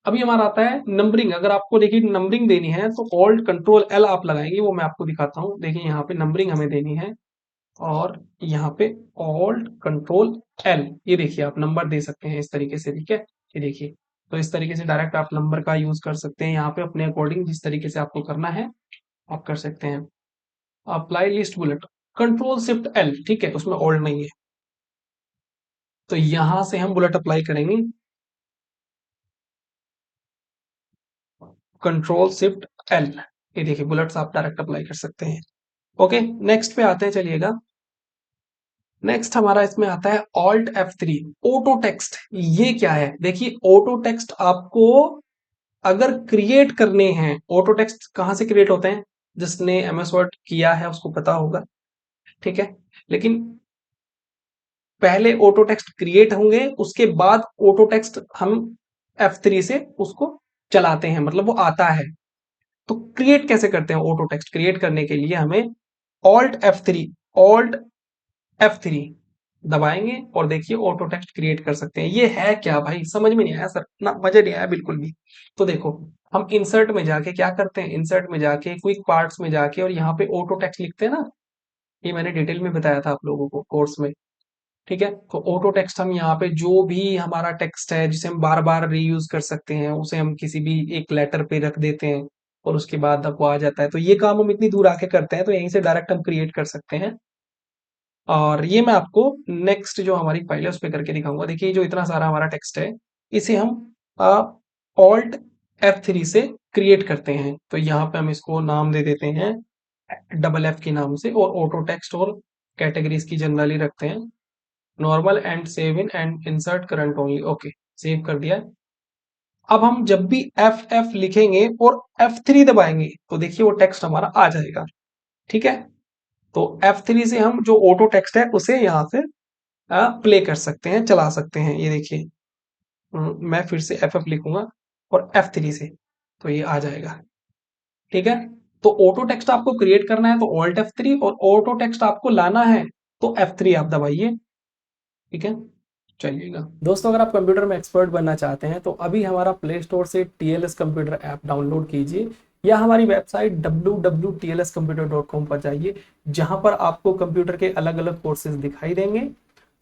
अभी हमारा आता है नंबरिंग। अगर आपको देखिए नंबरिंग देनी है तो ऑल्ट कंट्रोल एल आप लगाएंगे, वो मैं आपको दिखाता हूँ। देखिए यहाँ पे नंबरिंग हमें देनी है और यहाँ पे ऑल्ट कंट्रोल एल, ये देखिए आप नंबर दे सकते हैं इस तरीके से। ठीक है, ये देखिए, तो इस तरीके से डायरेक्ट आप नंबर का यूज कर सकते हैं यहाँ पे, अपने अकॉर्डिंग जिस तरीके से आपको करना है आप कर सकते हैं। Apply list bullet, control shift L, ठीक है, उसमें ऑल्ट नहीं है, तो यहां से हम बुलेट अप्लाई करेंगे। कंट्रोल शिफ्ट एल, ये देखिए बुलेट्स आप डायरेक्ट अप्लाई कर सकते हैं। ओके, नेक्स्ट पे आते हैं, चलिएगा। नेक्स्ट हमारा इसमें आता है ऑल्ट F3, ऑटो टेक्स्ट। ये क्या है? देखिए ऑटो टेक्स्ट आपको अगर क्रिएट करने हैं, ऑटो टेक्स्ट कहां से क्रिएट होते हैं? जिसने MS वर्ड किया है उसको पता होगा, ठीक है। लेकिन पहले ऑटो टेक्स्ट क्रिएट होंगे, उसके बाद ऑटो टेक्स्ट हम F3 से उसको चलाते हैं, मतलब वो आता है। तो क्रिएट कैसे करते हैं? ऑटो टेक्स्ट क्रिएट करने के लिए हमें ऑल्ट F3 दबाएंगे और देखिए ऑटो टेक्स्ट क्रिएट कर सकते हैं। ये है क्या भाई? समझ में नहीं आया सर, ना मजा नहीं आया बिल्कुल भी। तो देखो, हम इंसर्ट में जाके क्या करते हैं, इंसर्ट में जाके क्विक पार्ट्स में जाके और यहाँ पे ऑटो टेक्स्ट लिखते हैं ना, ये मैंने डिटेल में बताया था आप लोगों को कोर्स में। ठीक है, तो ऑटो टेक्स्ट हम यहाँ पे जो भी हमारा टेक्स्ट है जिसे हम बार बार रीयूज कर सकते हैं, उसे हम किसी भी एक लेटर पे रख देते हैं और उसके बाद आपको आ जाता है। तो ये काम हम इतनी दूर आके करते हैं, तो यहीं से डायरेक्ट हम क्रिएट कर सकते हैं। और ये मैं आपको नेक्स्ट जो हमारी फाइल है उस पे करके दिखाऊंगा। देखिए जो इतना सारा हमारा टेक्स्ट है, इसे हम ऑल्ट F3 से क्रिएट करते हैं। तो यहाँ पे हम इसको नाम दे देते हैं डबल F के नाम से, और ऑटो टेक्स्ट और कैटेगरीज की जनरली रखते हैं normal and save in and insert current only. Okay, save कर दिया। अब हम जब भी F लिखेंगे और F3 दबाएंगे तो देखिए वो टेक्स्ट हमारा आ जाएगा। ठीक है, तो F3 से हम जो ऑटो टेक्स्ट है उसे यहाँ से प्ले कर सकते हैं, चला सकते हैं। ये देखिए, मैं फिर से FF लिखूंगा और F3 से, तो ये आ जाएगा। ठीक है, तो ऑटो टेक्स्ट आपको क्रिएट करना है तो ऑल्ट F3, और ऑटो टेक्स्ट आपको लाना है तो F3 आप दबाइए। ठीक है, चलिएगा दोस्तों, अगर आप कंप्यूटर में एक्सपर्ट बनना चाहते हैं तो अभी हमारा प्ले स्टोर से TLS कंप्यूटर ऐप डाउनलोड कीजिए, या हमारी वेबसाइट www.tlscomputer.com पर जाइए, जहां पर आपको कंप्यूटर के अलग अलग कोर्सेज दिखाई देंगे।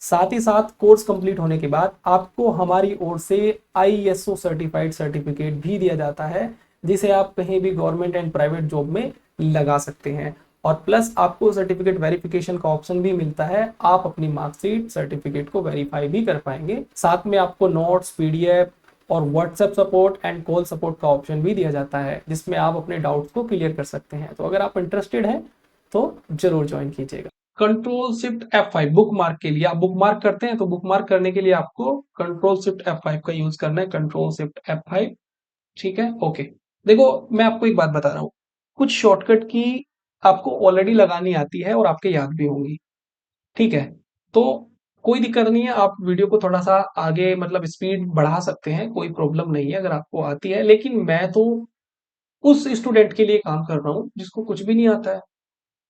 साथ ही साथ कोर्स कंप्लीट होने के बाद आपको हमारी ओर से ISO सर्टिफाइड सर्टिफिकेट भी दिया जाता है, जिसे आप कहीं भी गवर्नमेंट एंड प्राइवेट जॉब में लगा सकते हैं। और प्लस आपको सर्टिफिकेट वेरिफिकेशन का ऑप्शन भी मिलता है, आप अपनी मार्कशीट सर्टिफिकेट को वेरीफाई भी कर पाएंगे। साथ में आपको नोट्स, PDF और WhatsApp support and call support का ऑप्शन भी दिया जाता है, जिसमें आप अपने डाउट्स को क्लियर कर सकते हैं। तो अगर आप इंटरेस्टेड हैं तो जरूर ज्वाइन कीजिएगा। Control shift F5 book mark के लिए, आप बुक मार्क करते हैं तो बुक मार्क करने के लिए आपको कंट्रोल शिफ्ट F5 का यूज करना है। कंट्रोल शिफ्ट F5, ठीक है। ओके, देखो मैं आपको एक बात बता रहा हूँ, कुछ शॉर्टकट की आपको ऑलरेडी लगानी आती है और आपके याद भी होंगी। ठीक है, तो कोई दिक्कत नहीं है, आप वीडियो को थोड़ा सा आगे मतलब स्पीड बढ़ा सकते हैं, कोई प्रॉब्लम नहीं है अगर आपको आती है। लेकिन मैं तो उस स्टूडेंट के लिए काम कर रहा हूँ जिसको कुछ भी नहीं आता है,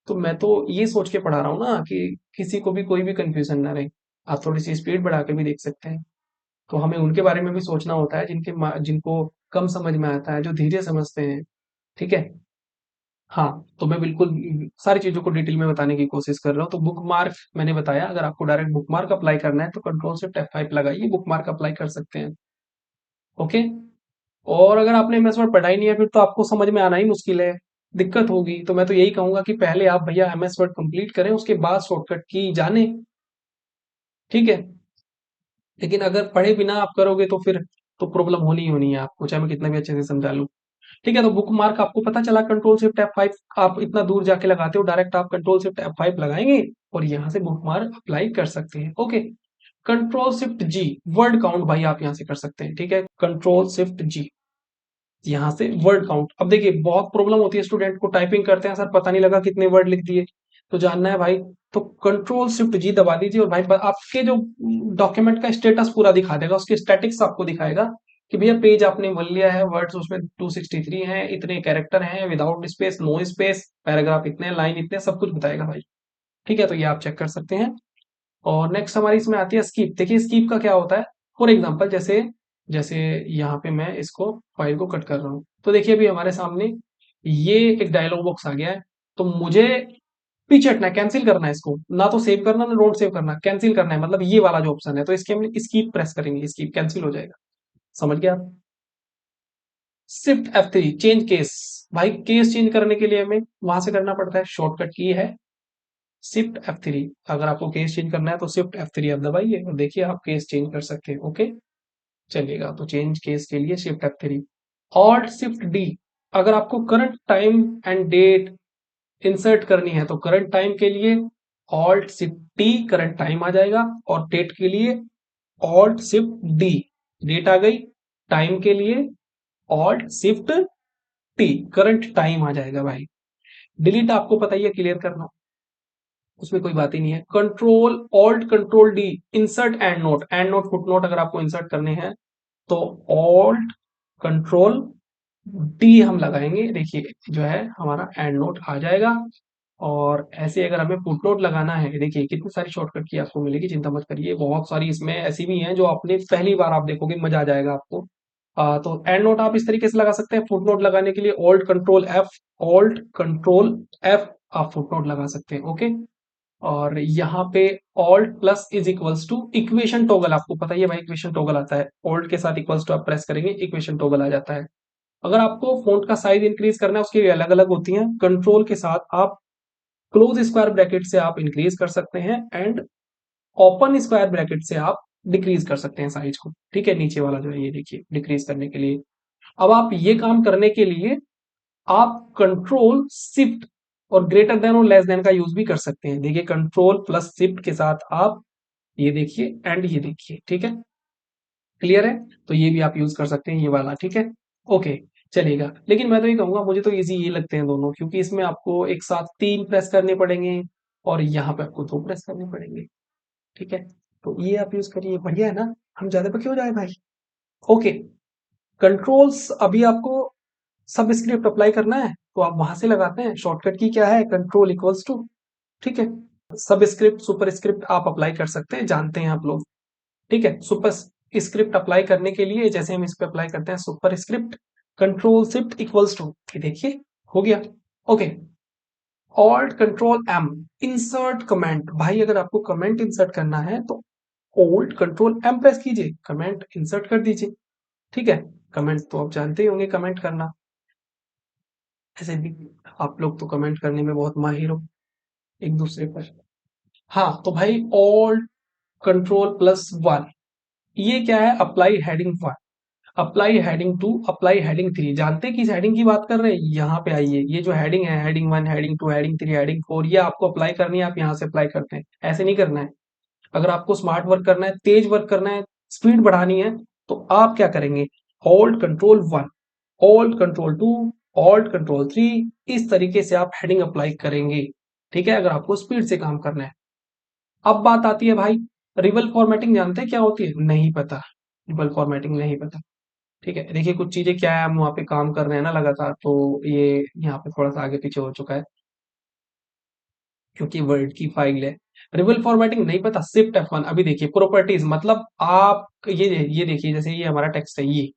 तो मैं तो ये सोच के पढ़ा रहा हूँ ना कि किसी को भी कोई भी कंफ्यूजन ना रहे। आप थोड़ी सी स्पीड बढ़ा के भी देख सकते हैं। तो हमें उनके बारे में भी सोचना होता है जिनको कम समझ में आता है, जो धीरे समझते हैं। ठीक है, हाँ, तो मैं बिल्कुल सारी चीज़ों को डिटेल में बताने की कोशिश कर रहा हूँ। तो बुक मार्क मैंने बताया, अगर आपको डायरेक्ट बुक मार्क अप्लाई करना है तो कंट्रोल शिफ्ट F5 लगाइए, बुक मार्क अप्लाई कर सकते हैं। ओके, और अगर आपने MS वर्ड पढ़ा ही नहीं है फिर तो आपको समझ में आना ही मुश्किल है। दिक्कत होगी। तो मैं तो यही कहूंगा कि पहले आप भैया एमएस वर्ड कंप्लीट करें, उसके बाद शॉर्टकट की जाने। ठीक है। लेकिन अगर पढ़े बिना आप करोगे तो फिर तो प्रॉब्लम होनी ही होनी है आपको, चाहे मैं कितना भी अच्छे से समझा लूं। ठीक है, तो बुक मार्क आपको पता चला, कंट्रोल शिफ्ट F5 आप इतना दूर जाके लगाते हो, डायरेक्ट आप कंट्रोल शिफ्ट F5 लगाएंगे और यहाँ से बुक मार्क अप्लाई कर सकते हैं। Okay. Control shift G, word count भाई आप यहाँ से कर सकते हैं। ठीक है, कंट्रोल शिफ्ट G, यहाँ से वर्ड काउंट। अब देखिए बहुत प्रॉब्लम होती है स्टूडेंट को, टाइपिंग करते हैं सर पता नहीं लगा कितने वर्ड लिख दिए, तो जानना है भाई तो कंट्रोल शिफ्ट जी दबा दीजिए और भाई आपके जो डॉक्यूमेंट का स्टेटस पूरा दिखा देगा, उसके स्टैटिक्स आपको दिखाएगा कि भैया पेज आपने भर लिया है, वर्ड्स उसमें 263 हैं, इतने कैरेक्टर हैं, without space, no space, paragraph इतने, लाइन इतने, सब कुछ बताएगा भाई। ठीक है, तो ये आप चेक कर सकते हैं। और नेक्स्ट हमारी इसमें आती है स्कीप। देखिए स्कीप का क्या होता है, फॉर एग्जांपल जैसे जैसे यहाँ पे मैं इसको फाइल को कट कर रहा हूँ, तो देखिए अभी हमारे सामने ये एक डायलॉग बॉक्स आ गया है। तो मुझे पीछे हटना है, कैंसिल करना है इसको, ना तो सेव करना ना डोंट सेव करना, कैंसिल करना है, मतलब ये वाला जो ऑप्शन है, तो इसके हम स्कीप प्रेस करेंगे, स्कीप कैंसिल हो जाएगा। समझ गया आप। शिफ्ट F3 चेंज केस, भाई केस चेंज करने के लिए हमें वहां से करना पड़ता है, शॉर्टकट की है शिफ्ट F3। अगर आपको केस चेंज करना है तो शिफ्ट F3 आप दबाइए और देखिए आप केस चेंज कर सकते हैं। ओके, चलिएगा, तो चेंज केस के लिए shift F3। Alt shift D, अगर आपको current time and date insert करनी है तो करंट टाइम के लिए alt shift T, current time आ जाएगा, और डेट के लिए ऑल्ट शिफ्ट डी, डेट आ गई, टाइम के लिए alt shift T, current time आ जाएगा भाई। डिलीट आपको पता ही है क्लियर करना, उसमें कोई बात ही नहीं है। Control alt control D, insert and note, and note foot note अगर आपको इंसर्ट करने हैं तो ऑल्ट कंट्रोल डी हम लगाएंगे, देखिए जो है हमारा एंड नोट आ जाएगा। और ऐसे अगर हमें फुट नोट लगाना है, देखिए कितनी सारी शॉर्टकट की आपको मिलेगी, चिंता मत करिए, बहुत सारी इसमें ऐसी भी हैं जो आपने पहली बार आप देखोगे मजा आ जाएगा आपको। तो एंड नोट आप इस तरीके से लगा सकते हैं, फुट नोट लगाने के लिए alt control F, alt control F आप फुट नोट लगा सकते हैं। ओके। और यहाँ पे alt plus is equals to equation toggle, आपको पता ही है भाई इक्वेशन टॉगल आता है, ऑल्ट के साथ इक्वल्स टू आप प्रेस करेंगे इक्वेशन टॉगल आ जाता है। अगर आपको फॉन्ट का साइज इंक्रीज करना है उसके लिए अलग अलग होती है, कंट्रोल के साथ आप क्लोज स्क्वायर ब्रैकेट से आप इंक्रीज कर सकते हैं एंड ओपन स्क्वायर ब्रैकेट से आप डिक्रीज कर सकते हैं साइज को। ठीक है, नीचे वाला जो है ये देखिए डिक्रीज करने के लिए। अब आप ये काम करने के लिए आप कंट्रोल शिफ्ट और ग्रेटर देन और लेस देन का यूज भी कर सकते हैं। देखिए कंट्रोल प्लस शिफ्ट के साथ आप ये देखिए एंड ये देखिए। ठीक है, क्लियर है, तो ये भी आप यूज कर सकते हैं ये वाला। ठीक है, ओके, चलेगा। लेकिन मैं तो ये कहूंगा मुझे तो इजी ये लगते हैं दोनों, क्योंकि इसमें आपको एक साथ 3 प्रेस करने पड़ेंगे और यहाँ पे आपको 2 प्रेस करने पड़ेंगे। ठीक है, तो ये आप यूज करिए, बढ़िया है ना, हम ज्यादा पे क्यों जाए भाई। ओके, कंट्रोल्स अभी आपको सब स्क्रिप्ट अप्लाई करना है तो आप वहां से लगाते हैं, शॉर्टकट की क्या है, कंट्रोल इक्वल्स टू। ठीक है, सब स्क्रिप्ट सुपर स्क्रिप्ट आप अप्लाई कर सकते हैं, जानते हैं आप लोग। ठीक है, सुपर स्क्रिप्ट अप्लाई करने के लिए जैसे हम इस पे अप्लाई करते हैं superscript, control shift equals to, ये देखिए हो गया। Okay, alt control M, insert comment, भाई अगर आपको कमेंट इंसर्ट करना है तो ऑल्ट कंट्रोल एम प्रेस कीजिए, कमेंट इंसर्ट कर दीजिए। ठीक है, कमेंट तो आप जानते ही होंगे कमेंट करना, ऐसे भी आप लोग तो कमेंट करने में बहुत माहिर हो एक दूसरे पर। हाँ तो भाई ऑल्ट कंट्रोल प्लस वन, ये क्या है, apply heading one, apply heading two, apply heading three. जानते हैं किस हेडिंग की बात कर रहे हैं, यहाँ पे आइए, ये जो हेडिंग है heading one, heading two, heading three, heading four, ये आपको अप्लाई करनी है, आप यहाँ से अप्लाई करते हैं, ऐसे नहीं करना है। अगर आपको स्मार्ट वर्क करना है, तेज वर्क करना है, स्पीड बढ़ानी है, तो आप क्या करेंगे, hold control one, hold control two, hold control three, इस तरीके से आप हेडिंग अप्लाई करेंगे। ठीक है, अगर आपको स्पीड से काम करना है। अब बात आती है भाई, रिबल फॉर्मेटिंग जानते हैं क्या होती है, नहीं पता, रिबल फॉर्मेटिंग नहीं पता। ठीक है, देखिए कुछ चीजें क्या है, हम वहाँ पे काम कर रहे हैं ना लगातार, तो ये यहाँ पे थोड़ा सा आगे पीछे हो चुका है क्योंकि वर्ड की फाइल है। रिबल फॉर्मेटिंग नहीं पता, शिफ्ट F1। अभी देखिए प्रॉपर्टीज, मतलब आप ये देखिए जैसे ये हमारा टेक्स्ट है ये,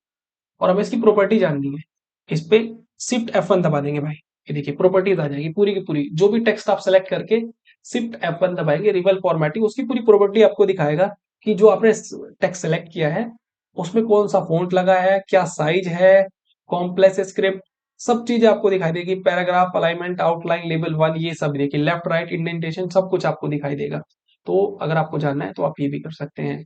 और हमें इसकी प्रॉपर्टी जाननी है, इस पे शिफ्ट F1 दबा देंगे भाई, ये देखिए प्रॉपर्टीज आ जाएगी पूरी की पूरी, जो भी टेक्स्ट आप सेलेक्ट करके शिफ्ट F1 दबाएंगे, रिबल फॉर्मेटिंग उसकी पूरी प्रॉपर्टी आपको दिखाएगा कि जो आपने टेक्स्ट सेलेक्ट किया है उसमें कौन सा फॉन्ट लगा है, क्या साइज है, कॉम्प्लेक्स स्क्रिप्ट, सब चीजें आपको दिखाई देगी, पैराग्राफ, अलाइनमेंट, आउटलाइन, लेवल 1, ये सब देखिए, लेफ्ट राइट इंडेंटेशन सब कुछ आपको दिखाई देगा। तो अगर आपको जानना है तो आप ये भी कर सकते हैं।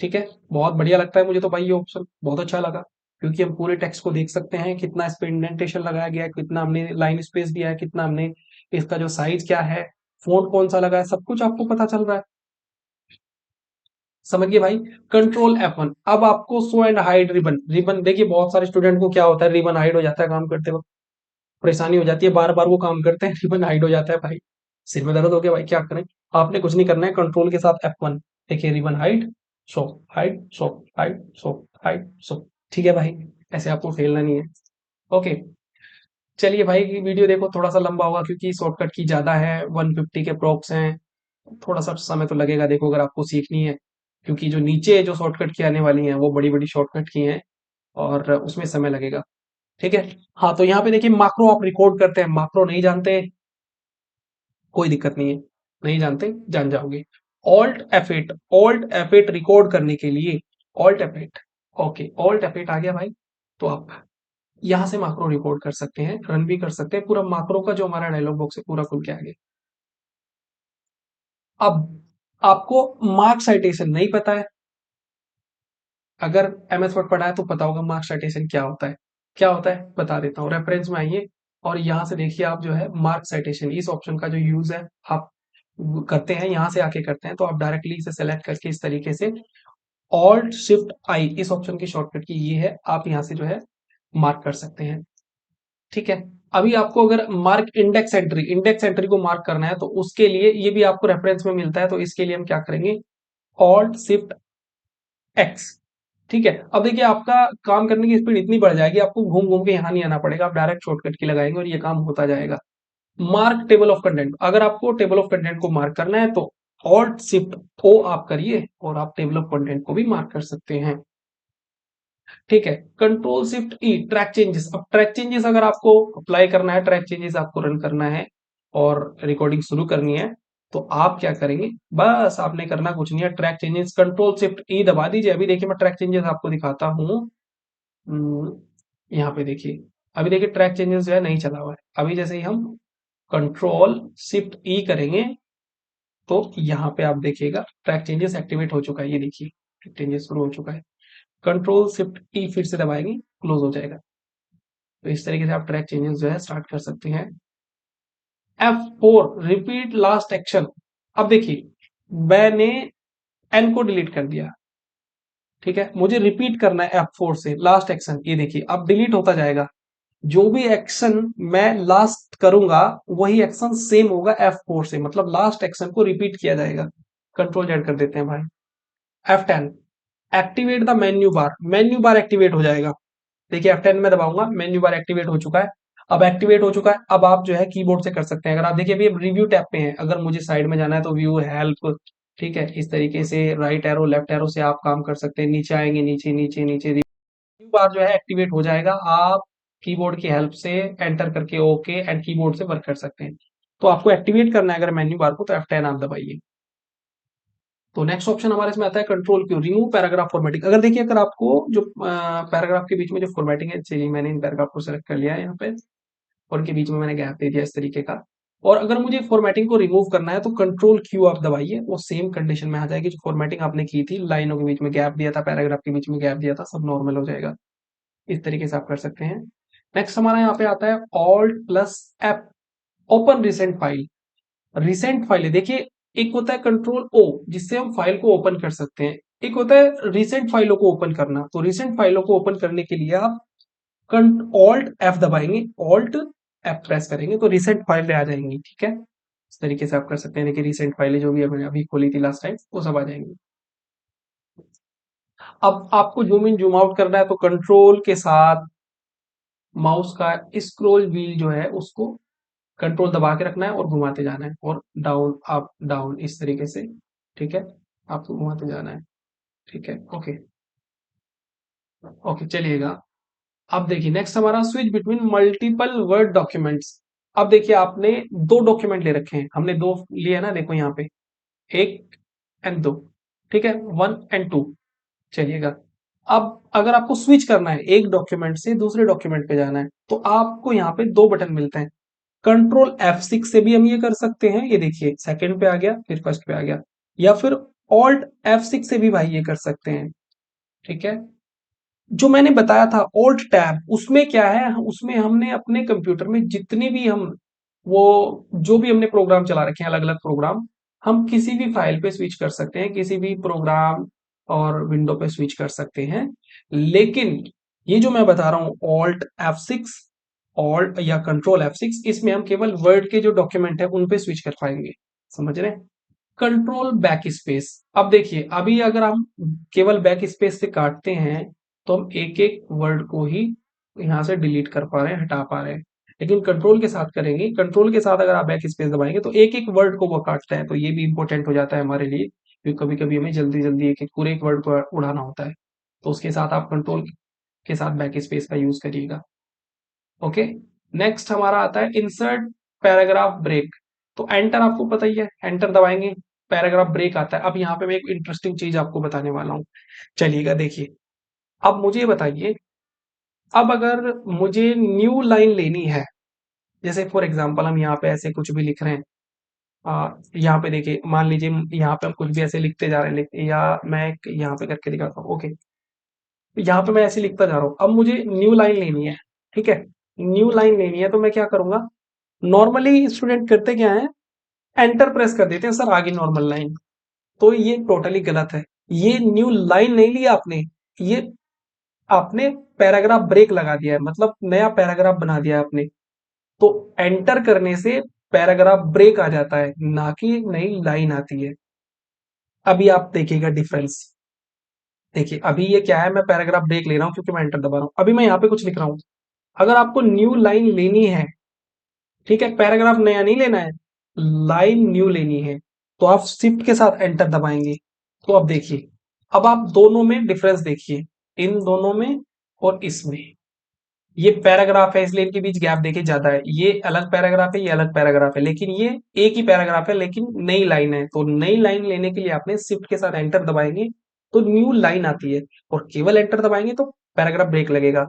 ठीक है, बहुत बढ़िया लगता है मुझे तो भाई, ये ऑप्शन बहुत अच्छा लगा, क्योंकि हम पूरे टेक्स्ट को देख सकते हैं, कितना इस पे इंडेंटेशन लगाया गया है, कितना हमने लाइन स्पेस दिया है, कितना हमने इसका जो साइज क्या है, फ़ॉन्ट कौन सा लगा है, सब कुछ आपको पता चल रहा है। समझ गए भाई। कंट्रोल F1, अब आपको show and hide ribbon. Ribbon देखिए, बहुत सारे स्टूडेंट को क्या होता है, रिबन हाइड हो जाता है काम करते वक्त, परेशानी हो जाती है, बार बार वो काम करते हैं, रिबन हाइड हो जाता है भाई, सिर में दर्द हो गया भाई, क्या करें। आपने कुछ नहीं करना है, कंट्रोल के साथ F1, देखिए ribbon hide, show, hide, show, hide, show, hide, show. ठीक है भाई, ऐसे आपको खेलना नहीं है। ओके, चलिए भाई, वीडियो देखो, थोड़ा सा लंबा होगा क्योंकि शॉर्टकट की ज्यादा है, 150 के अप्रॉक्स हैं, थोड़ा सा समय तो लगेगा, देखो अगर आपको सीखनी है, क्योंकि जो नीचे जो शॉर्टकट की आने वाली हैं वो बड़ी बड़ी शॉर्टकट की हैं, और उसमें समय लगेगा। ठीक है। हाँ, तो यहाँ पे देखिए, माक्रो आप रिकॉर्ड करते हैं, माक्रो नहीं जानते, कोई दिक्कत नहीं है, नहीं जानते जान जाओगे। Alt F8, alt F8 record करने के लिए, alt F8, okay, alt F8 आ गया भाई, तो आप यहाँ से माक्रो रिकॉर्ड कर सकते हैं, रन भी कर सकते हैं, पूरा माक्रो का जो हमारा डायलॉग बॉक्स है पूरा खुल के आ गया। अब आपको मार्क साइटेशन नहीं पता है, अगर MS वर्ड पढ़ा है तो पता होगा मार्क साइटेशन क्या होता है। क्या होता है बता देता हूँ, रेफरेंस में आइए, और यहाँ से देखिए आप जो है मार्क साइटेशन, इस ऑप्शन का जो यूज है आप करते हैं, यहाँ से आके करते हैं, तो आप डायरेक्टली इसे सेलेक्ट करके इस तरीके से ऑल्ट शिफ्ट आई, इस ऑप्शन की शॉर्टकट की ये है, आप यहाँ से जो है मार्क कर सकते हैं। ठीक है। अभी आपको अगर मार्क इंडेक्स एंट्री को मार्क करना है, तो उसके लिए ये भी आपको रेफरेंस में मिलता है, तो इसके लिए हम क्या करेंगे, ऑल्ट शिफ्ट एक्स। ठीक है, अब देखिए आपका काम करने की स्पीड इतनी बढ़ जाएगी, आपको घूम घूम के यहाँ नहीं आना पड़ेगा, आप डायरेक्ट शॉर्टकट की लगाएंगे और ये काम होता जाएगा। मार्क टेबल ऑफ कंटेंट, अगर आपको टेबल ऑफ कंटेंट को मार्क करना है तो ऑल्ट शिफ्ट ओ आप करिए, और आप टेबल ऑफ कंटेंट को भी मार्क कर सकते हैं। ठीक है, कंट्रोल शिफ्ट ई, ट्रैक चेंजेस। अब ट्रैक चेंजेस अगर आपको अप्लाई करना है, ट्रैक चेंजेस आपको रन करना है और रिकॉर्डिंग शुरू करनी है, तो आप क्या करेंगे, बस आपने करना कुछ नहीं है, ट्रैक चेंजेस कंट्रोल शिफ्ट ई दबा दीजिए। अभी देखिए मैं ट्रैक चेंजेस आपको दिखाता हूँ। यहाँ पे देखिए, अभी देखिए ट्रैक चेंजेस जो है नहीं चला हुआ है, अभी जैसे ही हम कंट्रोल शिफ्ट ई करेंगे, तो यहाँ पे आप देखिएगा ट्रैक चेंजेस एक्टिवेट हो चुका है, ये देखिए ट्रैक चेंजेस शुरू हो चुका है। कंट्रोल शिफ्ट ई फिर से दबाएंगे, क्लोज हो जाएगा। तो इस तरीके से आप ट्रैक चेंजेस जो है स्टार्ट कर सकते हैं। F4 repeat last action. अब देखिए, मैंने एन को डिलीट कर दिया, ठीक है, मुझे रिपीट करना है F4 से लास्ट एक्शन, ये देखिए अब डिलीट होता जाएगा, जो भी एक्शन मैं लास्ट करूंगा वही एक्शन सेम होगा F4 से, मतलब लास्ट एक्शन को रिपीट किया जाएगा। कंट्रोल जेड कर देते हैं भाई। F10 activate the menu bar, menu bar activate हो जाएगा। देखिए F10 में दबाऊंगा, मेन्यू बार एक्टिवेट हो चुका है। अब एक्टिवेट हो चुका है, अब आप जो है कीबोर्ड से कर सकते हैं। अगर आप देखिए अभी रिव्यू टैब पे हैं, अगर मुझे साइड में जाना है तो व्यू, हेल्प, ठीक है, इस तरीके से राइट एरो लेफ्ट एरो से आप काम कर सकते हैं, नीचे आएंगे, नीचे नीचे नीचे, रिव्यू बार जो है एक्टिवेट हो जाएगा, आप कीबोर्ड की हेल्प से एंटर करके ओके एंड कीबोर्ड से वर्क कर सकते हैं। तो आपको एक्टिवेट करना है अगर मेन्यू बार को, तो F10 आप दबाइए। तो नेक्स्ट ऑप्शन हमारे इसमें आता है control Q, remove paragraph formatting. अगर देखिए, अगर आपको जो पैराग्राफ के बीच में जो फॉर्मेटिंग है, चलिए मैंने इन पैराग्राफ को सेलेक्ट कर लिया है यहाँ पे, और इनके बीच में मैंने गैप दे दिया इस तरीके का, और अगर मुझे फॉर्मेटिंग को रिमूव करना है तो कंट्रोल क्यू आप दबाइए, वो सेम कंडीशन में आ जाएगी, जो फॉर्मेटिंग आपने की थी, लाइनों के बीच में गैप दिया था, पैराग्राफ के बीच में गैप दिया था, सब नॉर्मल हो जाएगा। इस तरीके से आप कर सकते हैं। नेक्स्ट हमारा यहाँ पे आता है alt plus F, open recent file. Recent file है, देखिए एक होता है कंट्रोल ओ जिससे हम फाइल को ओपन कर सकते हैं, एक होता है रिसेंट फाइलों को ओपन करना। तो रिसेंट फाइलों को ओपन करने के लिए आप ऑल्ट एफ दबाएंगे, ऑल्ट एफ प्रेस करेंगे तो रिसेंट फाइलें आ जाएंगी। ठीक है, इस तरीके से आप कर सकते हैं, देखिए रिसेंट फाइलें जो भी हमने अभी खोली थी लास्ट टाइम वो सब आ जाएंगी। अब आपको जूम इन जूम आउट करना है तो कंट्रोल के साथ माउस का स्क्रॉल व्हील जो है उसको कंट्रोल दबा के रखना है और घुमाते जाना है, और डाउन अप डाउन इस तरीके से। ठीक है, आपको घुमाते जाना है। ठीक है, ओके, ओके चलिएगा। अब देखिए नेक्स्ट हमारा switch between multiple word documents. अब देखिए आपने दो डॉक्यूमेंट ले रखे हैं, हमने दो लिए ना, देखो यहाँ पे, एक एंड दो, ठीक है, 1 and 2। चलिएगा, अब अगर आपको स्विच करना है एक डॉक्यूमेंट से दूसरे डॉक्यूमेंट पे जाना है तो आपको यहाँ पे दो बटन मिलते हैं। कंट्रोल F6 से भी हम ये कर सकते हैं, ये देखिए सेकंड पे आ गया फिर फर्स्ट पे आ गया, या फिर ऑल्ट F6 से भी भाई ये कर सकते हैं। ठीक है, जो मैंने बताया था ऑल्ट टैब, उसमें क्या है, उसमें हमने अपने कंप्यूटर में जितनी भी हम वो जो भी हमने प्रोग्राम चला रखे हैं अलग अलग प्रोग्राम, हम किसी भी फाइल पे स्विच कर सकते हैं, किसी भी प्रोग्राम और विंडो पे स्विच कर सकते हैं। लेकिन ये जो मैं बता रहा हूँ ऑल्ट F6, ऑल्ट या कंट्रोल F6, इसमें हम केवल वर्ड के जो डॉक्यूमेंट है उन पे स्विच कर पाएंगे। समझ रहे हैं? कंट्रोल बैक स्पेस, अब देखिए अभी अगर हम केवल बैक स्पेस से काटते हैं तो हम एक एक वर्ड को ही यहाँ से डिलीट कर पा रहे हैं, हटा पा रहे हैं। लेकिन कंट्रोल के साथ करेंगे, कंट्रोल के साथ अगर आप बैक स्पेस दबाएंगे तो एक एक वर्ड को वो काटता है, तो ये भी इंपॉर्टेंट हो जाता है हमारे लिए, क्योंकि कभी कभी हमें जल्दी जल्दी एक एक पूरे एक वर्ड को उड़ाना होता है, तो उसके साथ आप कंट्रोल के साथ बैक स्पेस का यूज करिएगा। ओके, नेक्स्ट हमारा आता है इंसर्ट पैराग्राफ ब्रेक। तो एंटर आपको पता ही है, एंटर दबाएंगे पैराग्राफ ब्रेक आता है। अब यहाँ पे मैं एक इंटरेस्टिंग चीज आपको बताने वाला हूँ, चलिएगा देखिए। अब मुझे बताइए, अब अगर मुझे न्यू लाइन लेनी है, जैसे फॉर एग्जांपल हम यहाँ पे ऐसे कुछ भी लिख रहे हैं, यहाँ पे देखिए मान लीजिए यहाँ पे हम कुछ भी ऐसे लिखते जा रहे हैं, या मैं एक यहाँ पे करके दिखाता हूँ। ओके, यहाँ पे मैं ऐसे लिखता जा रहा हूँ, अब मुझे न्यू लाइन लेनी है। ठीक है, न्यू लाइन लेनी है तो मैं क्या करूंगा, नॉर्मली स्टूडेंट करते क्या है, एंटर प्रेस कर देते हैं सर आगे नॉर्मल लाइन, तो ये टोटली गलत है। ये न्यू लाइन नहीं लिया आपने, ये आपने पैराग्राफ ब्रेक लगा दिया है, मतलब नया पैराग्राफ बना दिया है आपने। तो एंटर करने से पैराग्राफ ब्रेक आ जाता है, ना कि नई लाइन आती है। अभी आप देखिएगा डिफरेंस, देखिए अभी ये क्या है, मैं पैराग्राफ ब्रेक ले रहा हूँ क्योंकि मैं एंटर दबा रहा हूँ, अभी मैं यहाँ पे कुछ लिख रहा हूँ। अगर आपको न्यू लाइन लेनी है, ठीक है, पैराग्राफ नया नहीं लेना है, लाइन न्यू लेनी है, तो आप शिफ्ट के साथ एंटर दबाएंगे। तो अब देखिए, अब आप दोनों में डिफरेंस देखिए, इन दोनों में और इसमें। ये पैराग्राफ है इसलिए इनके बीच गैप देखिए ज्यादा है, ये अलग पैराग्राफ है ये अलग पैराग्राफ है, लेकिन ये एक ही पैराग्राफ है लेकिन नई लाइन है। तो नई लाइन लेने के लिए आपने शिफ्ट के साथ एंटर दबाएंगे तो न्यू लाइन आती है, और केवल एंटर दबाएंगे तो पैराग्राफ ब्रेक लगेगा।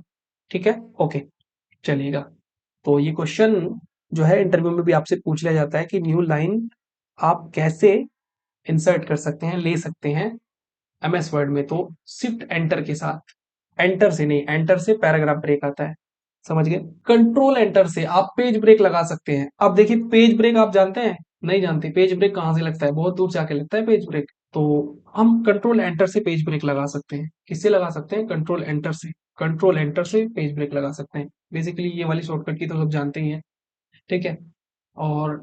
ठीक है, ओके, चलिएगा। तो ये क्वेश्चन जो है इंटरव्यू में भी आपसे पूछ लिया जाता है कि न्यू लाइन आप कैसे इंसर्ट कर सकते हैं, ले सकते हैं एमएस वर्ड में। तो शिफ्ट एंटर के साथ, एंटर से नहीं, एंटर से पैराग्राफ ब्रेक आता है। समझ गए? कंट्रोल एंटर से आप पेज ब्रेक लगा सकते हैं। अब देखिए पेज ब्रेक आप जानते हैं, नहीं जानते पेज ब्रेक कहाँ से लगता है, बहुत दूर जाके लगता है पेज ब्रेक। तो हम कंट्रोल एंटर से पेज ब्रेक लगा सकते हैं। किससे लगा सकते हैं? कंट्रोल एंटर से, कंट्रोल एंटर से पेज ब्रेक लगा सकते हैं। बेसिकली ये वाली शॉर्टकट की तो सब जानते ही हैं। ठीक है, और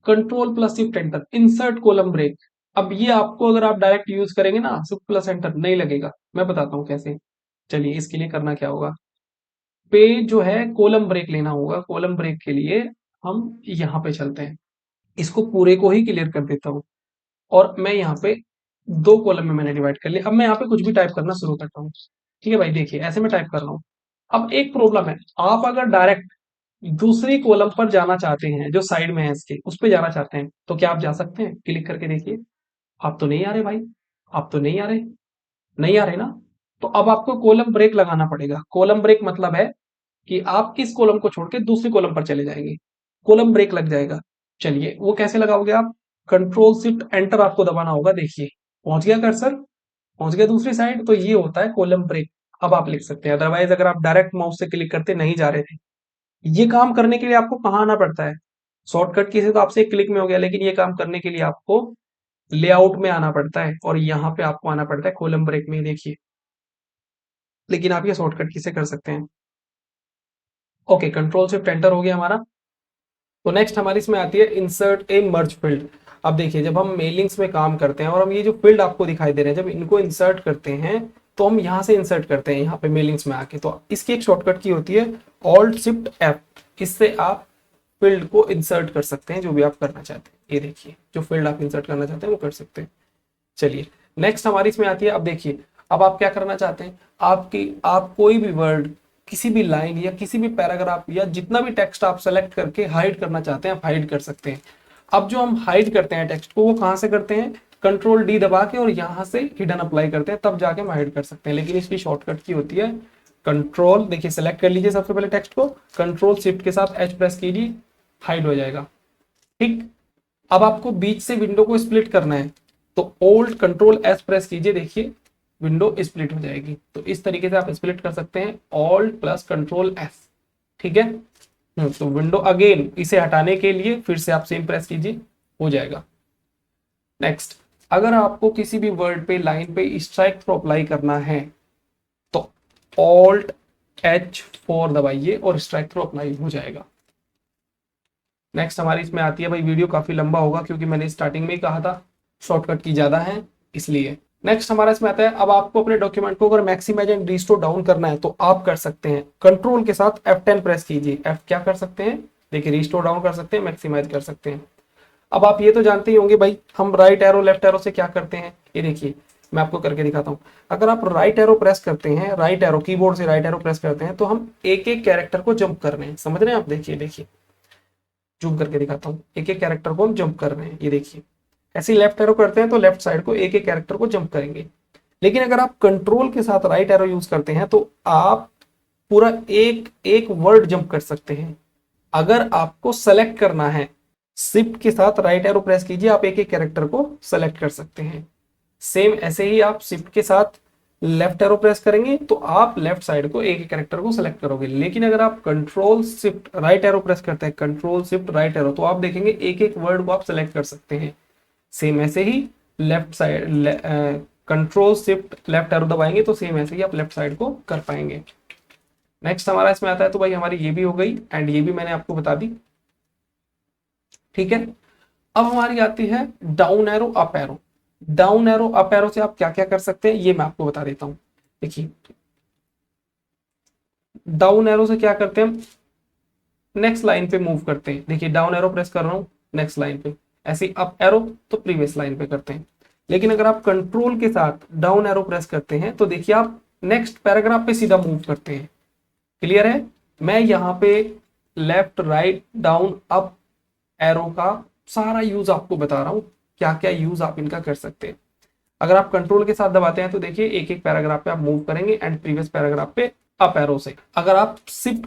control plus shift enter insert column break. अब ये आपको अगर आप डायरेक्ट यूज करेंगे ना, शिफ्ट प्लस एंटर नहीं लगेगा, मैं बताता हूँ कैसे। चलिए इसके लिए करना क्या होगा, पेज जो है कॉलम ब्रेक लेना होगा। कॉलम ब्रेक के लिए हम यहाँ पे चलते हैं, इसको पूरे को ही क्लियर कर देता हूँ, और मैं यहाँ पे दो कॉलम में मैंने डिवाइड कर लिया। अब मैं यहाँ पे कुछ भी टाइप करना शुरू करता हूँ। ठीक है भाई, देखिए ऐसे मैं टाइप कर रहा हूँ। अब एक प्रॉब्लम है, आप अगर डायरेक्ट दूसरी कॉलम पर जाना चाहते हैं जो साइड में है इसके, उस पे जाना चाहते हैं, तो क्या आप जा सकते हैं? क्लिक करके देखिए। आप तो नहीं आ रहे भाई, आप तो नहीं आ रहे, नहीं आ रहे ना। तो अब आपको कॉलम ब्रेक लगाना पड़ेगा। कॉलम ब्रेक मतलब है कि आप इस कॉलम को छोड़ के दूसरी कॉलम पर चले जाएंगे, कॉलम ब्रेक लग जाएगा। चलिए वो कैसे लगाओगे आप, कंट्रोल शिफ्ट एंटर आपको दबाना होगा। देखिए पहुंच गया कर्सर, पहुंच गया दूसरी साइड, तो ये होता है कॉलम ब्रेक। अब आप लिख सकते हैं, अदरवाइज अगर आप डायरेक्ट माउस से क्लिक करते नहीं जा रहे थे, ये काम करने के लिए आपको कहाँ आना पड़ता है, शॉर्टकट की से तो आपसे एक क्लिक में हो गया, लेकिन ये काम करने के लिए आपको लेआउट में आना पड़ता है, और यहाँ पे आपको आना पड़ता है कॉलम ब्रेक में। देखिए, लेकिन आप ये शॉर्टकट की से कर सकते हैं। ओके, कंट्रोल शिफ्ट एंटर हो गया हमारा। तो नेक्स्ट हमारी इसमें आती है इंसर्ट ए मर्ज फील्ड। अब देखिए जब हम मेलिंग्स में काम करते हैं और हम ये जो फील्ड आपको दिखाई दे रहे हैं, जब इनको इंसर्ट करते हैं तो हम यहाँ से इंसर्ट करते हैं यहाँ पे मेलिंग्स में आके। तो इसकी एक शॉर्टकट की होती है ऑल्ट शिफ्ट एफ, इससे आप फील्ड को इंसर्ट कर सकते हैं जो भी आप करना चाहते हैं। ये देखिए जो फील्ड आप इंसर्ट करना चाहते हैं वो कर सकते हैं। चलिए नेक्स्ट हमारी इसमें आती है, अब देखिए अब आप क्या करना चाहते हैं, आप कोई भी वर्ड, किसी भी लाइन या किसी भी पैराग्राफ या जितना भी टेक्स्ट आप सेलेक्ट करके हाइड करना चाहते हैं, आप हाइड कर सकते हैं। अब जो हम हाइड करते हैं टेक्स्ट को, वो कहां से करते हैं, कंट्रोल डी दबा के और यहां से हिडन अप्लाई करते हैं, तब जाके हम हाइड कर सकते हैं। लेकिन इसकी शॉर्टकट की होती है कंट्रोल, देखिए सेलेक्ट कर लीजिए सबसे पहले टेक्स्ट को, कंट्रोल शिफ्ट के साथ एच प्रेस कीजिए, हाइड हो जाएगा। ठीक, अब आपको बीच से विंडो को स्प्लिट करना है तो ओल्ड कंट्रोल एस प्रेस कीजिए, देखिए विंडो स्प्लिट हो जाएगी। तो इस तरीके से आप स्प्लिट कर सकते हैं, ऑल्ट प्लस कंट्रोल एस। ठीक है, तो विंडो अगेन इसे हटाने के लिए फिर से आप सेम प्रेस कीजिए, हो जाएगा। नेक्स्ट, अगर आपको किसी भी वर्ड पे लाइन पे स्ट्राइक थ्रो अप्लाई करना है तो ऑल्ट H4 दबाइए और स्ट्राइक थ्रो अप्लाई हो जाएगा। नेक्स्ट हमारी इसमें आती है, भाई वीडियो काफी लंबा होगा क्योंकि मैंने स्टार्टिंग में ही कहा था शॉर्टकट की ज्यादा है इसलिए। नेक्स्ट हमारा इसमें आता है, अब आपको अपने डॉक्यूमेंट को अगर मैक्सिमाइज एंड रिस्टोर डाउन करना है तो आप कर सकते हैं, कंट्रोल के साथ F10 प्रेस कीजिए। F क्या कर सकते हैं, देखिए रिस्टोर डाउन कर सकते हैं, मैक्सिमाइज कर सकते हैं। अब आप ये तो जानते ही होंगे भाई, हम राइट एरो लेफ्ट एरो से क्या करते हैं, ये देखिए मैं आपको करके दिखाता हूं। अगर आप राइट एरो प्रेस करते हैं, राइट एरो कीबोर्ड से राइट एरो प्रेस करते हैं तो हम एक एक कैरेक्टर को जंप कर रहे हैं, समझ रहे हैं आप, देखिए देखिए जूम करके दिखाता हूँ, एक एक कैरेक्टर को हम जंप कर रहे हैं, ये देखिए। ऐसे लेफ्ट एरो करते हैं तो लेफ्ट साइड को एक एक कैरेक्टर को जंप करेंगे। लेकिन अगर आप कंट्रोल के साथ राइट एरो यूज करते हैं तो आप पूरा एक एक वर्ड जंप कर सकते हैं। अगर आपको सेलेक्ट करना है, शिफ्ट के साथ राइट एरो प्रेस कीजिए, आप एक एक कैरेक्टर को सेलेक्ट कर सकते हैं। सेम ऐसे ही आप शिफ्ट के साथ लेफ्ट एरो प्रेस करेंगे तो आप लेफ्ट साइड को एक एक कैरेक्टर को सेलेक्ट करोगे। लेकिन अगर आप control shift right arrow press करते हैं, कंट्रोल शिफ्ट राइट एरो, तो आप देखेंगे एक एक वर्ड को आप सेलेक्ट कर सकते हैं। सेम ऐसे ही left side control shift left arrow दबाएंगे तो सेम ऐसे ही आप लेफ्ट साइड को कर पाएंगे। नेक्स्ट हमारा इसमें आता है, तो भाई हमारी ये भी हो गई एंड ये भी मैंने आपको बता दी। ठीक है, अब हमारी आती है down arrow up arrow. Down arrow up arrow से आप क्या क्या कर सकते हैं ये मैं आपको बता देता हूं। देखिए डाउन एरो से क्या करते हैं, हम नेक्स्ट लाइन पे मूव करते हैं। देखिए डाउन एरो प्रेस कर रहा हूं नेक्स्ट लाइन पे, ऐसे अप एरो तो प्रीवियस लाइन पे करते हैं। लेकिन अगर आप कंट्रोल के साथ डाउन एरो प्रेस करते हैं तो देखिए आप नेक्स्ट पैराग्राफ पे सीधा मूव करते हैं। क्लियर है, मैं यहाँ पे left write down up arrow का सारा यूज आपको बता रहा हूं, क्या क्या यूज आप इनका कर सकते हैं। अगर आप कंट्रोल के साथ दबाते हैं तो देखिए एक एक पैराग्राफ पे आप मूव करेंगे एंड प्रीवियस पैराग्राफ पे अप एरो से। अगर आप शिफ्ट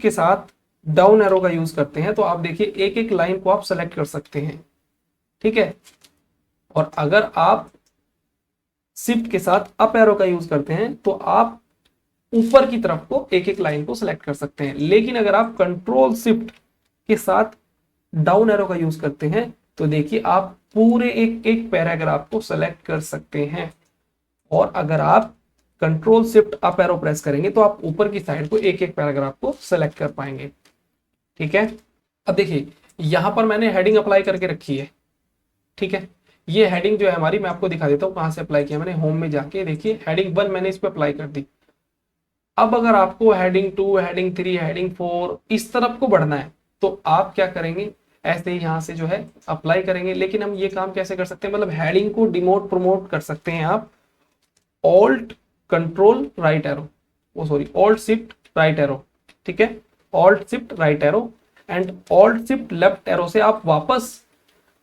के साथ डाउन एरो का यूज करते हैं तो आप देखिए एक एक लाइन को आप सेलेक्ट कर सकते हैं। ठीक है, और अगर आप शिफ्ट के साथ अप एरो का यूज करते हैं तो आप ऊपर की तरफ को एक एक लाइन को सिलेक्ट कर सकते हैं। लेकिन अगर आप कंट्रोल शिफ्ट के साथ डाउन एरो का यूज करते हैं तो देखिए आप पूरे एक एक पैराग्राफ को सेलेक्ट कर सकते हैं। और अगर आप control shift up arrow press करेंगे तो आप ऊपर की साइड को एक एक पैराग्राफ को सेलेक्ट कर पाएंगे। ठीक है, अब देखिए यहां पर मैंने हेडिंग अप्लाई करके रखी है। ठीक है, ये हेडिंग जो है हमारी, मैं आपको दिखा देता हूं कहां से अप्लाई किया मैंने। होम में जाके देखिए हेडिंग 1 मैंने इस पर अप्लाई कर दी। अब अगर आपको हेडिंग 2, हेडिंग 3, हेडिंग 4 इस तरफ को बढ़ना है तो आप क्या करेंगे, ऐसे ही यहां से जो है अप्लाई करेंगे। लेकिन हम ये काम कैसे कर सकते हैं, मतलब हेडिंग को डिमोट प्रमोट कर सकते हैं आप ऑल्ट कंट्रोल राइट एरो, वो sorry alt shift right arrow. ठीक है, alt shift right arrow and alt shift left arrow से आप वापस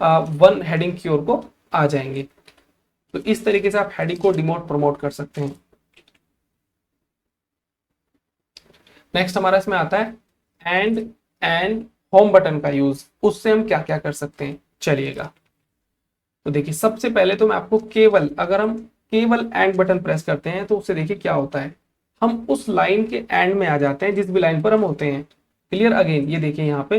वन हेडिंग की ओर को आ जाएंगे। तो इस तरीके से आप हेडिंग को डिमोट प्रमोट कर सकते हैं। नेक्स्ट हमारा इसमें आता है एंड होम बटन का यूज, उससे हम क्या क्या कर सकते हैं चलिएगा। तो देखिए सबसे पहले तो मैं आपको केवल, अगर हम केवल एंड बटन प्रेस करते हैं तो उससे देखिए क्या होता है, हम उस लाइन के एंड में आ जाते हैं जिस भी लाइन पर हम होते हैं। क्लियर, अगेन ये देखिए यहाँ पे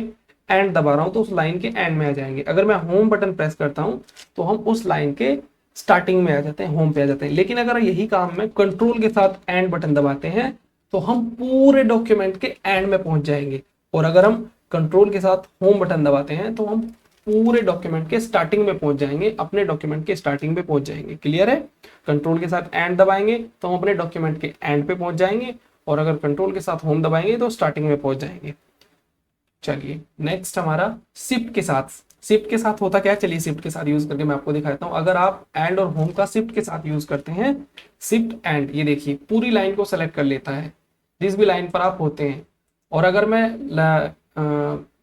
एंड दबा रहा हूं तो उस लाइन के एंड में आ जाएंगे। अगर मैं होम बटन प्रेस करता हूं तो हम उस लाइन के स्टार्टिंग में आ जाते हैं, होम पे आ जाते हैं। लेकिन अगर यही काम में कंट्रोल के साथ एंड बटन दबाते हैं तो हम पूरे डॉक्यूमेंट के एंड में पहुंच जाएंगे। और अगर हम कंट्रोल के साथ होम बटन दबाते हैं तो हम पूरे डॉक्यूमेंट के स्टार्टिंग में पहुंच जाएंगे, अपने डॉक्यूमेंट के स्टार्टिंग में पहुंच जाएंगे। क्लियर है, कंट्रोल के साथ एंड दबाएंगे तो हम अपने डॉक्यूमेंट के एंड पे पहुंच जाएंगे और अगर कंट्रोल के साथ होम दबाएंगे तो स्टार्टिंग में पहुंच जाएंगे। चलिए नेक्स्ट हमारा शिफ्ट के साथ, शिफ्ट के साथ होता क्या है, चलिए शिफ्ट के साथ यूज करके मैं आपको दिखाता हूं। अगर आप एंड और होम का शिफ्ट के साथ यूज करते हैं, शिफ्ट एंड, ये देखिए पूरी लाइन को सेलेक्ट कर लेता है जिस भी लाइन पर आप होते हैं। और अगर मैं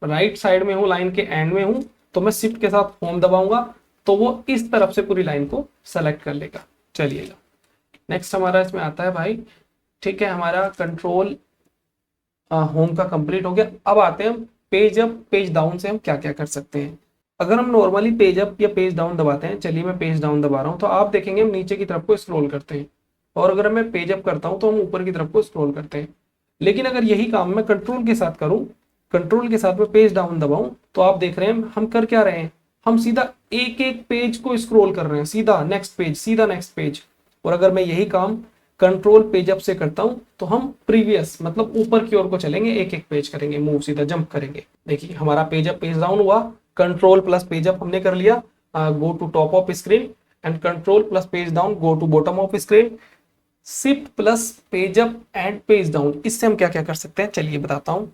राइट साइड में हूँ, लाइन के एंड में हूँ, तो मैं शिफ्ट के साथ होम दबाऊंगा तो वो इस तरफ से पूरी लाइन को सेलेक्ट कर लेगा। चलिएगा नेक्स्ट हमारा इसमें आता है भाई, ठीक है, हमारा कंट्रोल होम का कंप्लीट हो गया। अब आते हैं हम पेज अप पेज डाउन से हम क्या क्या कर सकते हैं। अगर हम नॉर्मली पेज अप या पेज डाउन दबाते हैं, चलिए मैं पेज डाउन दबा रहा हूं तो आप देखेंगे हम नीचे की तरफ को स्क्रॉल करते हैं, और अगर मैं पेज अप करता हूं तो हम ऊपर की तरफ को स्क्रॉल करते हैं। लेकिन अगर यही काम मैं कंट्रोल के साथ करूं, कंट्रोल के साथ में पेज डाउन दबाऊं, तो आप देख रहे हैं हम कर क्या रहे हैं, हम सीधा एक एक पेज को स्क्रॉल कर रहे हैं, सीधा नेक्स्ट पेज, सीधा नेक्स्ट पेज। और अगर मैं यही काम कंट्रोल पेज अप से करता हूं तो हम प्रीवियस मतलब ऊपर की ओर को चलेंगे, एक एक पेज करेंगे, मूव सीधा जंप करेंगे। देखिए हमारा पेज अप पेज डाउन हुआ, कंट्रोल प्लस पेज अप हमने कर लिया, go to top of screen, and control plus page down go to bottom of screen, shift plus page up and page down. इससे हम क्या क्या कर सकते हैं चलिए बताता हूं।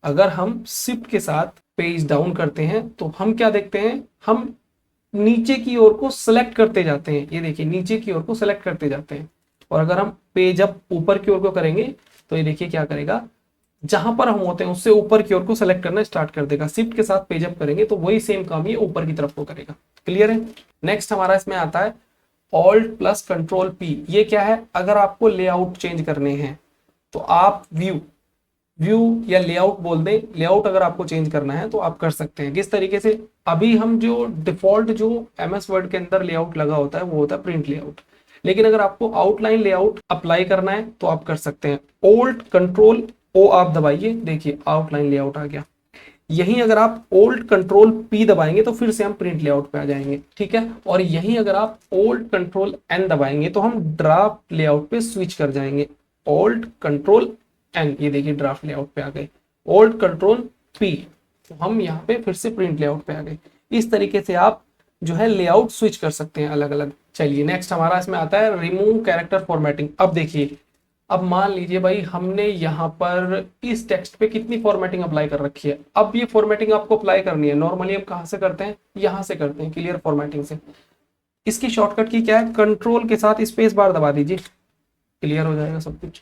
अगर हम शिफ्ट के साथ पेज डाउन करते हैं तो हम क्या देखते हैं, हम नीचे की ओर को सेलेक्ट करते जाते हैं, ये देखिए नीचे की ओर को सेलेक्ट करते जाते हैं। और अगर हम पेज अप ऊपर की ओर को करेंगे तो ये देखिए क्या करेगा, जहां पर हम होते हैं उससे ऊपर की ओर को सेलेक्ट करना स्टार्ट कर देगा। शिफ्ट के साथ पेज अप करेंगे तो वही सेम काम ये ऊपर की तरफ को करेगा। क्लियर है। नेक्स्ट हमारा इसमें आता है ऑल्ट प्लस कंट्रोल पी। ये क्या है, अगर आपको लेआउट चेंज करने हैं तो आप व्यू या लेआउट बोल दें, लेआउट अगर आपको चेंज करना है तो आप कर सकते हैं। किस तरीके से, अभी हम जो डिफॉल्ट जो एमएस वर्ड के अंदर लेआउट लगा होता है वो होता है प्रिंट लेआउट। लेकिन अगर आपको आउटलाइन लेआउट अप्लाई करना है तो आप कर सकते हैं, ओल्ड कंट्रोल ओ आप दबाइए, देखिए आउटलाइन लेआउट आ गया। यहीं अगर आप ओल्ड कंट्रोल पी दबाएंगे तो फिर से हम प्रिंट लेआउट पे आ जाएंगे, ठीक है। और यहीं अगर आप ओल्ड कंट्रोल एन दबाएंगे तो हम ड्राफ्ट लेआउट पे स्विच कर जाएंगे, ओल्ड कंट्रोल एन, ये देखिए ड्राफ्ट लेआउट पे आ गए, ओल्ड कंट्रोल पी, तो हम यहाँ पे फिर से प्रिंट लेआउट पे आ गए। इस तरीके से आप जो है लेआउट स्विच कर सकते हैं अलग अलग। चलिए नेक्स्ट हमारा इसमें आता है रिमूव कैरेक्टर फॉर्मेटिंग। अब देखिए, अब मान लीजिए भाई हमने यहाँ पर इस टेक्स्ट पे कितनी फॉर्मेटिंग अप्लाई कर रखी है। अब ये फॉर्मेटिंग आपको अप्लाई करनी है, नॉर्मली हम कहाँ से करते हैं, यहाँ से करते हैं, क्लियर फॉर्मेटिंग से। इसकी शॉर्टकट की क्या है, कंट्रोल के साथ स्पेस बार दबा दीजिए, क्लियर हो जाएगा सब कुछ।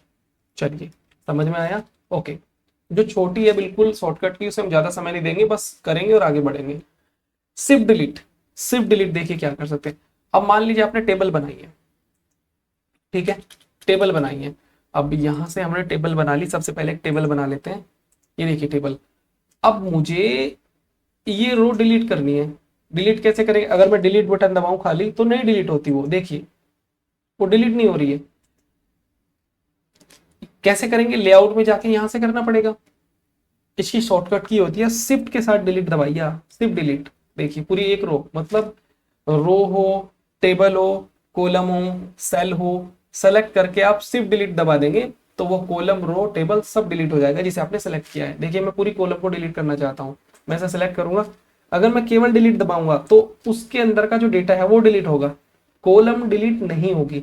चलिए समझ में आया, ओके। जो छोटी है बिल्कुल शॉर्टकट की, उसे हम ज्यादा समय नहीं देंगे, बस करेंगे और आगे बढ़ेंगे। शिफ्ट डिलीट, शिफ्ट डिलीट देखिए क्या कर सकते हैं। अब मान लीजिए आपने टेबल बनाई है, ठीक है, टेबल बनाई है। अब यहां से हमने टेबल बना ली, सबसे पहले एक टेबल बना लेते हैं, ये देखिए टेबल। अब मुझे ये रो डिलीट करनी है, डिलीट कैसे करेंगे, अगर मैं डिलीट बटन दबाऊं खाली तो नहीं डिलीट होती, वो देखिए वो डिलीट नहीं हो रही है। कैसे करेंगे, लेआउट में जाके यहां से करना पड़ेगा। इसकी शॉर्टकट की होती है शिफ्ट के साथ डिलीट दबाइए, शिफ्ट डिलीट, देखिए पूरी एक रो, मतलब रो हो, टेबल हो, कॉलम हो, सेल हो, सेलेक्ट करके आप शिफ्ट डिलीट दबा देंगे तो वो कॉलम, रो, टेबल सब डिलीट हो जाएगा जिसे आपने सेलेक्ट किया है। देखिए मैं पूरी कॉलम को डिलीट करना चाहता हूँ, मैं इसे सेलेक्ट करूंगा, अगर मैं केवल डिलीट दबाऊंगा तो उसके अंदर का जो डेटा है वो डिलीट होगा, कॉलम डिलीट नहीं होगी।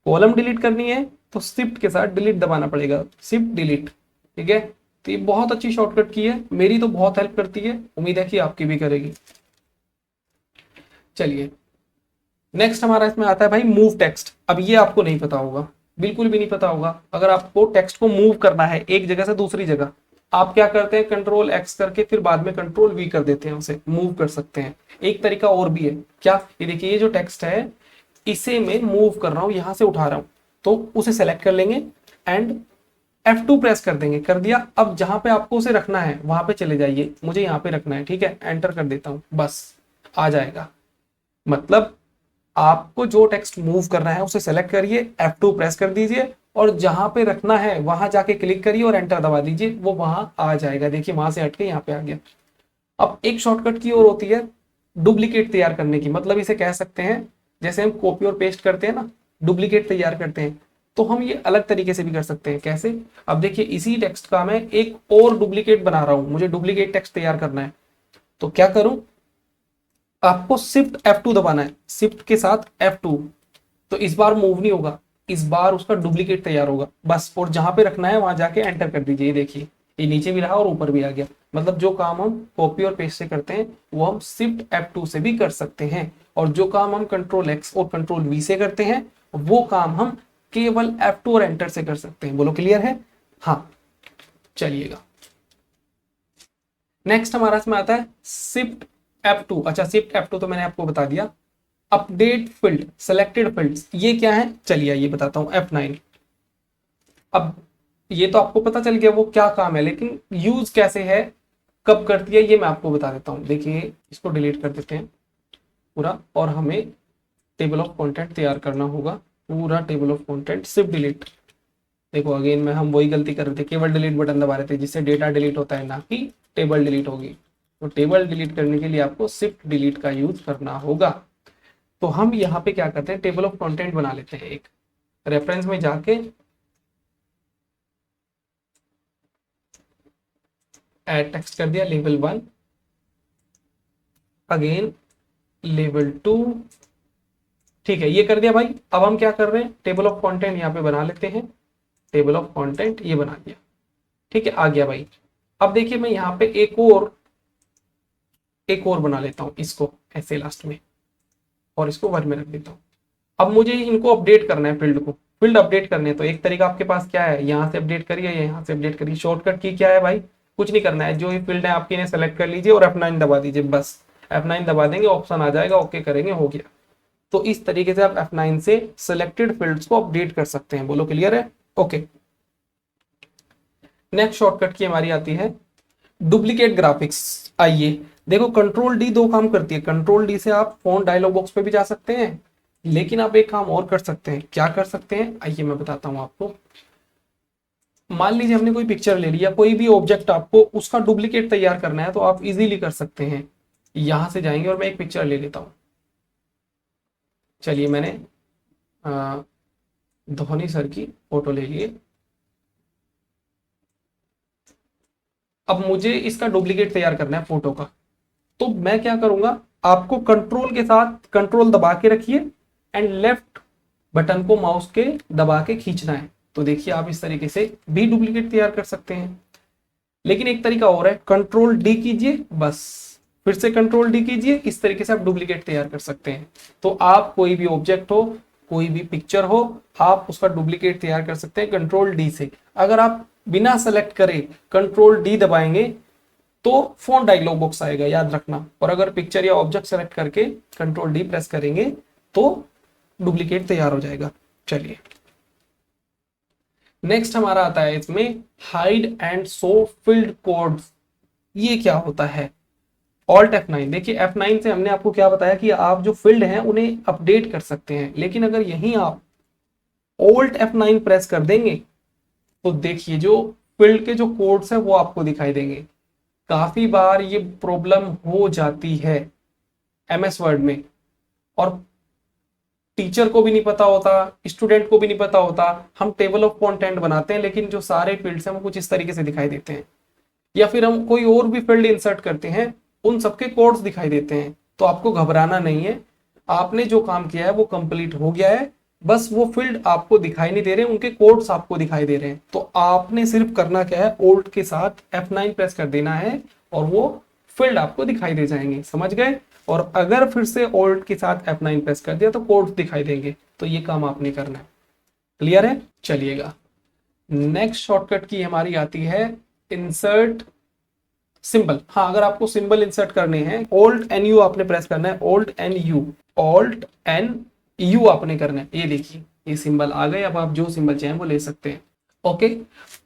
कॉलम डिलीट करनी है तो शिफ्ट के साथ डिलीट दबाना पड़ेगा, शिफ्ट डिलीट, ठीक है। तो ये बहुत अच्छी शॉर्टकट की है, मेरी तो बहुत हेल्प करती है, उम्मीद है कि आपकी भी करेगी। चलिए नेक्स्ट हमारा इसमें आता है भाई मूव टेक्स्ट। अब ये आपको नहीं पता होगा, बिल्कुल भी नहीं पता होगा। अगर आपको टेक्स्ट को मूव करना है एक जगह से दूसरी जगह, आप क्या करते हैं, कंट्रोल एक्स करके फिर बाद में कंट्रोल वी कर देते हैं, उसे मूव कर सकते हैं। एक तरीका और भी है, क्या, ये देखिए ये जो टेक्स्ट है इसे मैं मूव कर रहा हूं, यहां से उठा रहा हूं, तो उसे सेलेक्ट कर लेंगे एंड F2 प्रेस कर देंगे, कर दिया। अब जहां पे आपको उसे रखना है वहां पे चले जाइए, मुझे यहाँ पे रखना है, ठीक है, एंटर कर देता हूं, बस आ जाएगा। मतलब आपको जो टेक्स्ट मूव करना है उसे सेलेक्ट करिए, F2 प्रेस कर दीजिए और जहां पे रखना है वहां जाके क्लिक करिए और एंटर दबा दीजिए, वो वहां आ जाएगा। देखिए वहां से हटके यहाँ पे आ गया। अब एक शॉर्टकट की और होती है डुप्लीकेट तैयार करने की, मतलब इसे कह सकते हैं जैसे हम कॉपी और पेस्ट करते हैं ना, डुप्लीकेट तैयार करते हैं, तो हम ये अलग तरीके से भी कर सकते हैं। कैसे, अब देखिए इसी टेक्स्ट का मैं एक और डुप्लीकेट बना रहा हूं, मुझे डुप्लीकेट टेक्स्ट तैयार करना है, तो क्या करूं, आपको शिफ्ट F2 दबाना है, शिफ्ट के साथ F2, तो इस बार मूव नहीं होगा, इस बार उसका डुप्लीकेट तैयार होगा बस। और जहां पे रखना है वहां जाके एंटर कर दीजिए, देखिए ये नीचे भी रहा और ऊपर भी आ गया। मतलब जो काम हम कॉपी और पेस्ट से करते हैं वो हम शिफ्ट F2 से भी कर सकते हैं, और जो काम हम कंट्रोल एक्स और कंट्रोल वी से करते हैं वो काम हम केवल F2 और एंटर से कर सकते हैं। बोलो क्लियर है, हाँ। चलिएगा नेक्स्ट हमारा इसमें आता है शिफ्ट F2, अच्छा शिफ्ट F2 तो मैंने आपको बता दिया। अपडेट फील्ड, सेलेक्टेड फील्ड्स, ये क्या है चलिए ये बताता हूँ, F9। अब ये तो आपको पता चल गया वो क्या काम है, लेकिन यूज कैसे है, कब करती है, ये मैं आपको बता देता हूँ। देखिए इसको डिलीट कर देते हैं पूरा, और हमें टेबल ऑफ कंटेंट तैयार करना होगा, पूरा टेबल ऑफ कंटेंट, सिर्फ डिलीट। देखो अगेन में हम वही गलती कर रहे थे, केवल डिलीट बटन दबा रहे थे, जिससे डेटा डिलीट होता है, ना कि टेबल डिलीट होगी। तो टेबल डिलीट करने के लिए आपको शिफ्ट डिलीट का यूज करना होगा। तो हम यहाँ पे क्या करते हैं, टेबल ऑफ कंटेंट बना लेते हैं। एक रेफरेंस में जाके ऐड टेक्स्ट कर दिया, लेवल 1, अगेन लेवल 2, ठीक है ये कर दिया भाई। अब हम क्या कर रहे हैं, टेबल ऑफ कंटेंट यहाँ पे बना लेते हैं, टेबल ऑफ कंटेंट ये बना दिया, ठीक है आ गया भाई। अब देखिए मैं यहाँ पे एक और बना लेता हूँ, इसको ऐसे लास्ट में, और इसको वन में रख देता हूँ। अब मुझे इनको अपडेट करना है, फील्ड को, फील्ड अपडेट करने हैं। तो एक तरीका आपके पास क्या है, यहाँ से अपडेट करिए, यहाँ से अपडेट करिए। शॉर्टकट की क्या है भाई, कुछ नहीं करना है, जो ये फील्ड है आपकी इन्हें सेलेक्ट कर लीजिए और F9 दबा दीजिए, बस F9 दबा देंगे ऑप्शन आ जाएगा, ओके करेंगे, हो गया। तो इस तरीके से आप F9 से सिलेक्टेड फील्ड्स को अपडेट कर सकते हैं। बोलो क्लियर है, ओके। नेक्स्ट शॉर्टकट की हमारी आती है डुप्लीकेट ग्राफिक्स। आइए देखो, कंट्रोल डी दो काम करती है। कंट्रोल डी से आप फोन डायलॉग बॉक्स पे भी जा सकते हैं, लेकिन आप एक काम और कर सकते हैं। क्या कर सकते हैं, आइए मैं बताता हूं आपको। मान लीजिए हमने कोई पिक्चर ले लिया, कोई भी ऑब्जेक्ट आपको उसका डुप्लीकेट तैयार करना है, तो आप इजीली कर सकते हैं। यहां से जाएंगे और मैं एक पिक्चर ले लेता हूं। चलिए मैंने धोनी सर की फोटो ले लिए। अब मुझे इसका डुप्लीकेट तैयार करना है फोटो का, तो मैं क्या करूंगा, आपको कंट्रोल के साथ कंट्रोल दबा के रखिए एंड लेफ्ट बटन को माउस के दबा के खींचना है। तो देखिए आप इस तरीके से भी डुप्लीकेट तैयार कर सकते हैं। लेकिन एक तरीका और है, कंट्रोल डी कीजिए, बस फिर से कंट्रोल डी कीजिए, इस तरीके से आप डुप्लीकेट तैयार कर सकते हैं। तो आप कोई भी ऑब्जेक्ट हो, कोई भी पिक्चर हो, आप उसका डुप्लीकेट तैयार कर सकते हैं कंट्रोल डी से। अगर आप बिना सेलेक्ट करे कंट्रोल डी दबाएंगे तो फोन डायलॉग बॉक्स आएगा, याद रखना। और अगर पिक्चर या ऑब्जेक्ट सेलेक्ट करके कंट्रोल डी प्रेस करेंगे तो डुप्लीकेट तैयार हो जाएगा। चलिए नेक्स्ट हमारा आता है इसमें hide and show field codes. ये क्या होता है, ऑल्ट F9। देखिए F9 से हमने आपको क्या बताया कि आप जो फील्ड हैं उन्हें अपडेट कर सकते हैं, लेकिन अगर यहीं आप ऑल्ट F9 प्रेस कर देंगे तो देखिए जो फील्ड के जो कोड्स है वो आपको दिखाई देंगे। काफी बार ये प्रॉब्लम हो जाती है MS वर्ड में, और टीचर को भी नहीं पता होता, स्टूडेंट को भी नहीं पता होता। हम टेबल ऑफ कंटेंट बनाते हैं, लेकिन जो सारे फील्ड्स हैं वो कुछ इस तरीके से दिखाई देते हैं, या फिर हम कोई और भी फील्ड इंसर्ट करते हैं, उन सबके कोड्स दिखाई देते हैं। तो आपको घबराना नहीं है, आपने जो काम किया है वो कंप्लीट हो गया है, बस वो फील्ड आपको दिखाई नहीं दे रहे, उनके कोड्स आपको दिखाई दे रहे हैं। तो आपने सिर्फ करना क्या है, ओल्ट के साथ F9 प्रेस कर देना है और वो फील्ड आपको दिखाई दे जाएंगे, समझ गए। और अगर फिर से ओल्ट के साथ F9 प्रेस कर दिया तो कोड्स दिखाई देंगे। तो ये काम आपने करना है, क्लियर है। चलिएगा नेक्स्ट शॉर्टकट की हमारी आती है इंसर्ट सिंबल। हाँ अगर आपको सिंबल इंसर्ट करने हैं, ओल्ट एन यू आपने प्रेस करना है, ओल्ट एन यू, ओल्ट एन यू आपने करना है। ये देखिए ये सिंबल आ गए, अब आप जो सिंबल चाहें वो ले सकते हैं, ओके।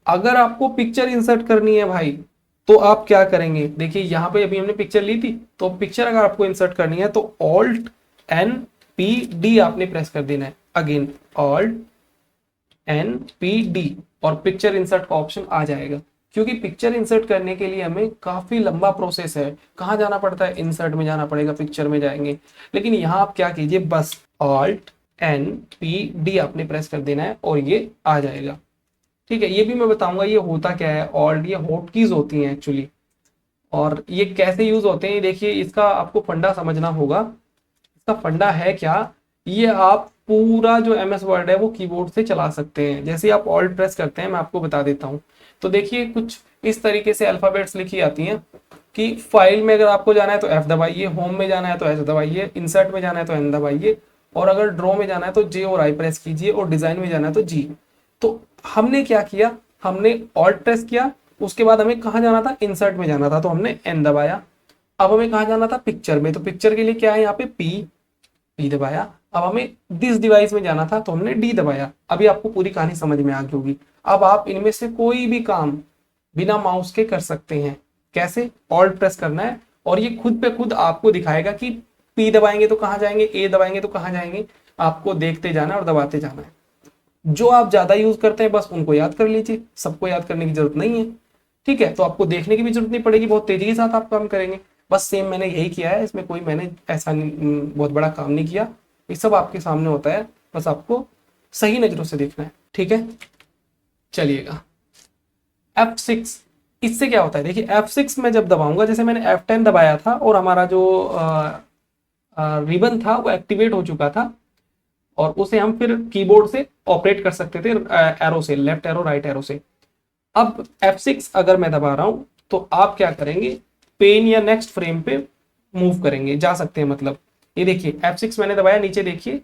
अगर आपको पिक्चर इंसर्ट करनी है भाई तो आप क्या करेंगे, देखिए यहाँ पे अभी हमने पिक्चर ली थी, तो पिक्चर अगर आपको इंसर्ट करनी है तो ऑल्ट एन पी डी आपने प्रेस कर देना है। Again alt N P D और पिक्चर इंसर्ट का ऑप्शन आ जाएगा। क्योंकि पिक्चर इंसर्ट करने के लिए हमें काफी लंबा प्रोसेस है, कहाँ जाना पड़ता है, इंसर्ट में जाना पड़ेगा, पिक्चर में जाएंगे। लेकिन यहाँ आप क्या कीजिए, बस ऑल्ट एन पी डी आपने प्रेस कर देना है और ये आ जाएगा, ठीक है। ये भी मैं बताऊंगा ये होता क्या है, ऑल्ट ये हॉट कीज होती हैं एक्चुअली, और ये कैसे यूज होते हैं देखिए, इसका आपको फंडा समझना होगा। इसका फंडा है क्या, ये आप पूरा जो MS वर्ड है वो कीबोर्ड से चला सकते हैं। जैसे आप ऑल्ट प्रेस करते हैं, मैं आपको बता देता हूँ। तो देखिए कुछ इस तरीके से अल्फाबेट्स लिखी आती हैं कि फाइल में अगर आपको जाना है तो F दबाइए, होम में जाना है तो H दबाइए, इंसर्ट में जाना है तो N दबाइए, और अगर ड्रॉ में जाना है तो J और I प्रेस कीजिए, और डिजाइन में जाना है तो G। तो हमने क्या किया, हमने ऑल्ट प्रेस किया, उसके बाद हमें कहाँ जाना था, इंसर्ट में जाना था, तो हमने N दबाया। अब हमें कहाँ जाना था, पिक्चर में, तो पिक्चर के लिए क्या है यहाँ पे पी दबाया। अब हमें दिस डिवाइस में जाना था तो हमने डी दबाया। अभी आपको पूरी कहानी समझ में आ गई होगी। अब आप इनमें से कोई भी काम बिना माउस के कर सकते हैं। कैसे, ऑल्ट प्रेस करना है और ये खुद पे खुद आपको दिखाएगा कि पी दबाएंगे तो कहाँ जाएंगे, ए दबाएंगे तो कहाँ जाएंगे। आपको देखते जाना और दबाते जाना है। जो आप ज्यादा यूज करते हैं बस उनको याद कर लीजिए, सबको याद करने की जरूरत नहीं है। ठीक है, तो आपको देखने की भी जरूरत नहीं पड़ेगी, बहुत तेजी के साथ आप काम करेंगे। बस सेम मैंने यही किया है, इसमें कोई मैंने ऐसा बहुत बड़ा काम नहीं किया। ये सब आपके सामने होता है, बस आपको सही नजरों से देखना है। ठीक है, चलिएगा F6। इससे क्या होता है, देखिए F6 में जब दबाऊंगा, जैसे मैंने F10 दबाया था और हमारा जो रिबन था वो एक्टिवेट हो चुका था और उसे हम फिर कीबोर्ड से ऑपरेट कर सकते थे, एरो से, लेफ्ट एरो राइट एरो से। अब F6 अगर मैं दबा रहा हूं तो आप क्या करेंगे, पेन या नेक्स्ट फ्रेम पे मूव करेंगे, जा सकते हैं। मतलब ये देखिए F6 मैंने दबाया, नीचे देखिए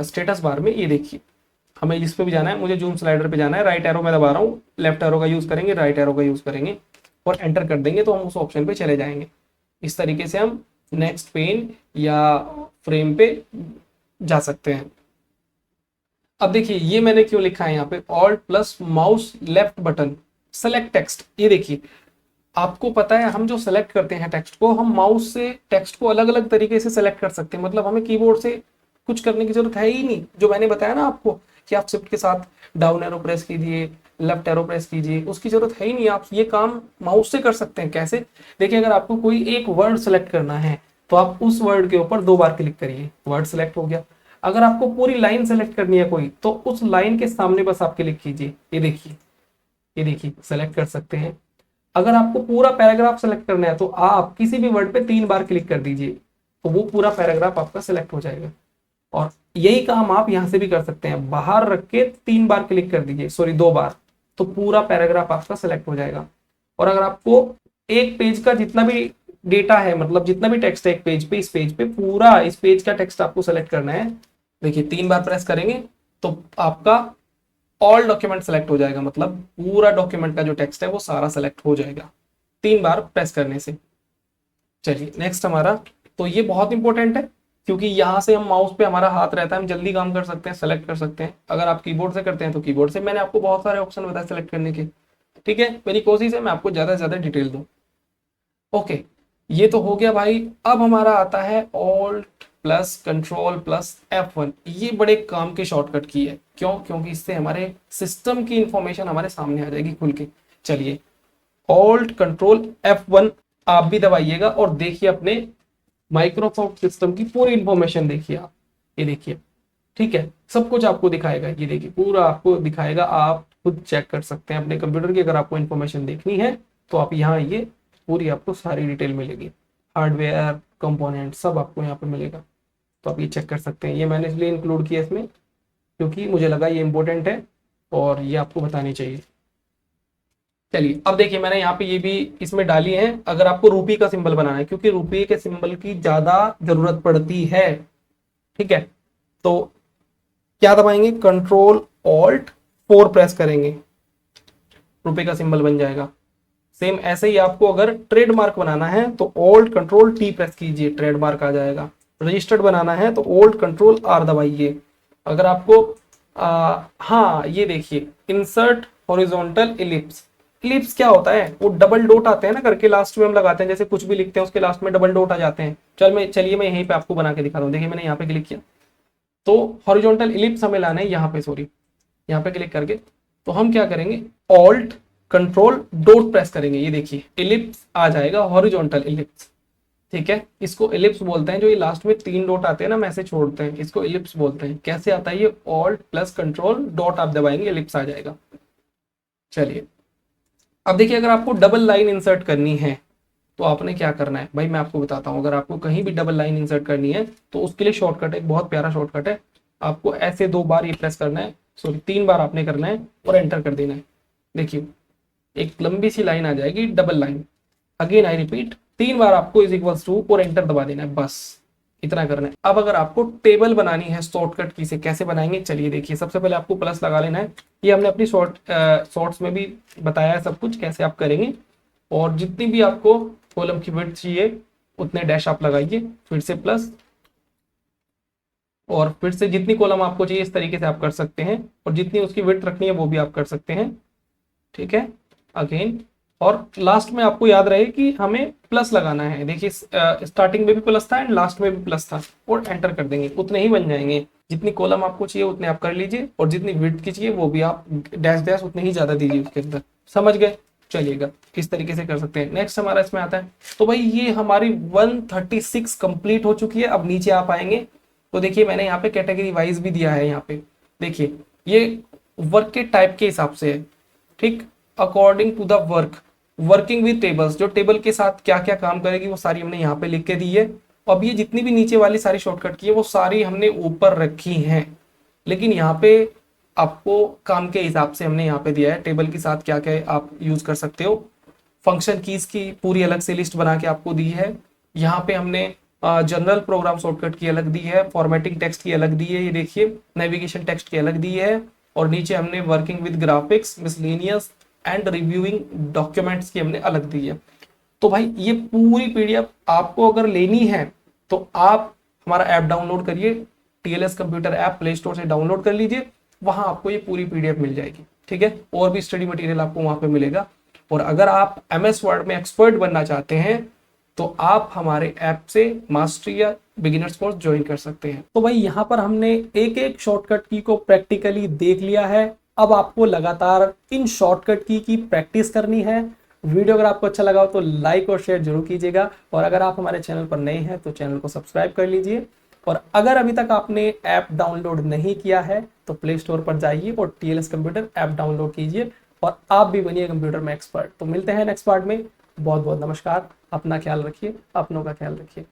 स्टेटस बार में, ये देखिए हमें जिस पे भी जाना है, मुझे जूम स्लाइडर पे जाना है, राइट एरो में दबा रहा हूँ, लेफ्ट एरो का यूज करेंगे, राइट एरो का यूज करेंगे और एंटर कर देंगे तो हम उस ऑप्शन पे चले जाएंगे। इस तरीके से हम नेक्स्ट पेन या फ्रेम पे जा सकते हैं। अब देखिए ये मैंने क्यों लिखा है यहाँ पे, alt plus mouse left button select text. ये देखिए आपको पता है हम जो सेलेक्ट करते हैं टेक्स्ट को, हम माउस से टेक्स्ट को अलग अलग तरीके से सेलेक्ट कर सकते हैं। मतलब हमें कीबोर्ड से कुछ करने की जरूरत है ही नहीं। जो मैंने बताया ना आपको कि आप शिफ्ट के साथ डाउन एरो प्रेस कीजिए, लेफ्ट एरो प्रेस कीजिए, उसकी जरूरत है ही नहीं। आप ये काम माउस से कर सकते हैं। कैसे, देखिए अगर आपको कोई एक वर्ड सेलेक्ट करना है तो आप उस वर्ड के ऊपर 2 बार क्लिक करिए, वर्ड सेलेक्ट हो गया। अगर आपको पूरी लाइन सेलेक्ट करनी है कोई, तो उस लाइन के सामने बस आप क्लिक कीजिए, ये देखिए, ये देखिए सेलेक्ट कर सकते हैं। अगर आपको पूरा पैराग्राफ सेलेक्ट करना है तो आप किसी भी वर्ड पे 3 बार क्लिक कर दीजिए, तो वो पूरा पैराग्राफ आपका सेलेक्ट हो जाएगा। और यही काम आप यहां से भी कर सकते हैं, बाहर रख के 3 बार क्लिक कर दीजिए, सॉरी 2 बार, तो पूरा पैराग्राफ आपका सेलेक्ट हो जाएगा। और अगर आपको एक पेज का जितना भी डेटा है, मतलब जितना भी टेक्स्ट है एक पेज पे, इस पेज पे पूरा इस पेज का टेक्स्ट आपको सेलेक्ट करना है, देखिए 3 बार प्रेस करेंगे तो आपका ऑल डॉक्यूमेंट सेलेक्ट हो जाएगा। मतलब पूरा डॉक्यूमेंट का जो टेक्स्ट है वो सारा सेलेक्ट हो जाएगा 3 बार प्रेस करने से। चलिए नेक्स्ट हमारा, तो ये बहुत इंपॉर्टेंट है क्योंकि यहाँ से हम माउस पे हमारा हाथ रहता है, हम जल्दी काम कर सकते हैं, सेलेक्ट कर सकते हैं। अगर आप कीबोर्ड से करते हैं तो कीबोर्ड से। मैंने आपको बहुत सारे ऑप्शन बताए सेलेक्ट करने के। ठीक है, मेरी कोशिश है मैं आपको ज्यादा से ज्यादा डिटेल दूं। ओके, ये तो हो गया भाई। अब हमारा आता है alt plus control plus F1। ये बड़े काम के शॉर्टकट की है। क्यों, क्योंकि इससे हमारे सिस्टम की इंफॉर्मेशन हमारे सामने आ जाएगी खुल के। चलिए ऑल्ट कंट्रोल F1 आप भी दबाइएगा और देखिए अपने माइक्रोसॉफ्ट सिस्टम की पूरी इंफॉर्मेशन देखिए आप, ये देखिए। ठीक है, सब कुछ आपको दिखाएगा, ये देखिए पूरा आपको दिखाएगा। आप खुद चेक कर सकते हैं अपने कंप्यूटर की। अगर आपको इंफॉर्मेशन देखनी है तो आप यहाँ आइए, पूरी आपको सारी डिटेल मिलेगी, हार्डवेयर कंपोनेंट सब आपको यहाँ पे मिलेगा। तो आप ये चेक कर सकते हैं। ये मैंने इसलिए इंक्लूड किया इसमें क्योंकि मुझे लगा ये इंपॉर्टेंट है और ये आपको बतानी चाहिए। चलिए अब देखिए मैंने यहाँ पे ये भी इसमें डाली है, अगर आपको रूपी का सिंबल बनाना है, क्योंकि रूपी के सिंबल की ज्यादा जरूरत पड़ती है। ठीक है, तो क्या दबाएंगे, कंट्रोल ऑल्ट 4 प्रेस करेंगे, रुपए का सिंबल बन जाएगा। सेम ऐसे ही आपको अगर ट्रेडमार्क बनाना है तो ऑल्ट कंट्रोल टी प्रेस कीजिए, ट्रेडमार्क आ जाएगा। रजिस्टर्ड बनाना है तो ऑल्ट कंट्रोल आर दबाइए। अगर आपको हाँ ये देखिए, इंसर्ट हॉरिजॉन्टल इलिप्स। इलिप्स क्या होता है, वो डबल डॉट आते हैं ना करके लास्ट में हम लगाते हैं, जैसे कुछ भी लिखते हैं उसके लास्ट में डबल डॉट आ जाते हैं। चलिए मैं यहीं पे आपको बना के दिखा दूं। देखिए मैंने यहाँ पे क्लिक किया तो हॉरिजॉन्टल इलिप्स हमें लाना है यहाँ पे, सॉरी यहाँ पे क्लिक करके। तो हम क्या करेंगे, ऑल्ट कंट्रोल डॉट प्रेस करेंगे, ये देखिए इलिप्स आ जाएगा, हॉरिजॉन्टल इलिप्स। ठीक है, इसको इलिप्स बोलते हैं। जो ये लास्ट में 3 डॉट आते हैं ना, मैसे छोड़ते हैं, इसको इलिप्स बोलते हैं। कैसे आता है ये, ऑल्ट प्लस कंट्रोल डॉट आप दबाएंगे, इलिप्स आ जाएगा। चलिए अब देखिए, अगर आपको डबल लाइन इंसर्ट करनी है तो आपने क्या करना है भाई, मैं आपको बताता हूं। अगर आपको कहीं भी डबल लाइन इंसर्ट करनी है तो उसके लिए शॉर्टकट है, बहुत प्यारा शॉर्टकट है। आपको ऐसे 2 बार ये प्रेस करना है, सॉरी 3 बार आपने करना है और एंटर कर देना है। देखिए एक लंबी सी लाइन आ जाएगी, double line. Again I repeat, 3 बार आपको इज इक्वल्स टू और एंटर दबा देना है, बस इतना करना है। अब अगर आपको टेबल बनानी है शॉर्टकट की से, कैसे बनाएंगे, चलिए देखिए। सबसे पहले आपको प्लस लगा लेना है। ये हमने अपनी शॉर्ट्स में भी बताया है सब कुछ कैसे आप करेंगे। और जितनी भी आपको कॉलम की विड्थ चाहिए उतने डैश आप लगाइए, फिर से प्लस, और फिर से जितनी कॉलम आपको चाहिए इस तरीके से आप कर सकते हैं, और जितनी उसकी विड्थ रखनी है वो भी आप कर सकते हैं। ठीक है, अगेन, और लास्ट में आपको याद रहे कि हमें प्लस लगाना है। देखिए स्टार्टिंग में भी प्लस था एंड लास्ट में भी प्लस था, और एंटर कर देंगे, उतने ही बन जाएंगे। जितनी कॉलम आपको चाहिए उतने आप कर लीजिए, और जितनी विड्थ की चाहिए वो भी आप डैश डैश उतने ही ज्यादा दीजिए उसके अंदर। समझ गए? चलिएगा, किस तरीके से कर सकते हैं। नेक्स्ट हमारा इसमें आता है, तो भाई ये हमारी 136 कंप्लीट हो चुकी है। अब नीचे आप आएंगे तो देखिए मैंने यहाँ पे कैटेगरी वाइज भी दिया है। यहाँ पे देखिए ये वर्क के टाइप के हिसाब से है, ठीक, according to the work, working with tables, जो टेबल के साथ क्या क्या काम करेगी वो सारी हमने यहाँ पे लिख के दी है। अब ये जितनी भी नीचे वाली सारी शॉर्टकट की है वो सारी हमने ऊपर रखी हैं, लेकिन यहाँ पे आपको काम के हिसाब से हमने यहाँ पे दिया है टेबल के साथ क्या क्या आप यूज कर सकते हो। फंक्शन कीज की पूरी अलग से लिस्ट बना के आपको दी है। यहाँ पे हमने जनरल प्रोग्राम शॉर्टकट की अलग दी है, फॉर्मेटिंग टेक्स्ट की अलग दी है, ये देखिए नेविगेशन टेक्स्ट की अलग दी है, और नीचे हमने working with graphics, miscellaneous and reviewing documents की हमने अलग दी है। तो भाई ये पूरी पीडीएफ आपको अगर लेनी है तो आप हमारा ऐप डाउनलोड करिए, TLS computer app play store से डाउनलोड कर लीजिए, वहां आपको ये पूरी पीडीएफ मिल जाएगी। ठीक है, और भी स्टडी मटेरियल आपको वहां पे मिलेगा। और अगर आप एमएस वर्ड में एक्सपर्ट बनना चाहते हैं तो आप हमारे ऐप से मास्टरी या बिगिनर्स कोर्स ज्वाइन कर सकते हैं। तो भाई यहाँ पर हमने एक एक शॉर्टकट की को प्रैक्टिकली देख लिया है। अब आपको लगातार इन शॉर्टकट की प्रैक्टिस करनी है। वीडियो अगर आपको अच्छा लगा हो तो लाइक और शेयर जरूर कीजिएगा, और अगर आप हमारे चैनल पर नए हैं तो चैनल को सब्सक्राइब कर लीजिए। और अगर अभी तक आपने ऐप डाउनलोड नहीं किया है तो प्ले स्टोर पर जाइए और टीएलएस कंप्यूटर ऐप डाउनलोड कीजिए, और आप भी बनिए कंप्यूटर में एक्सपर्ट। तो मिलते हैं नेक्स्ट पार्ट में। बहुत बहुत नमस्कार, अपना ख्याल रखिए, अपनों का ख्याल रखिए।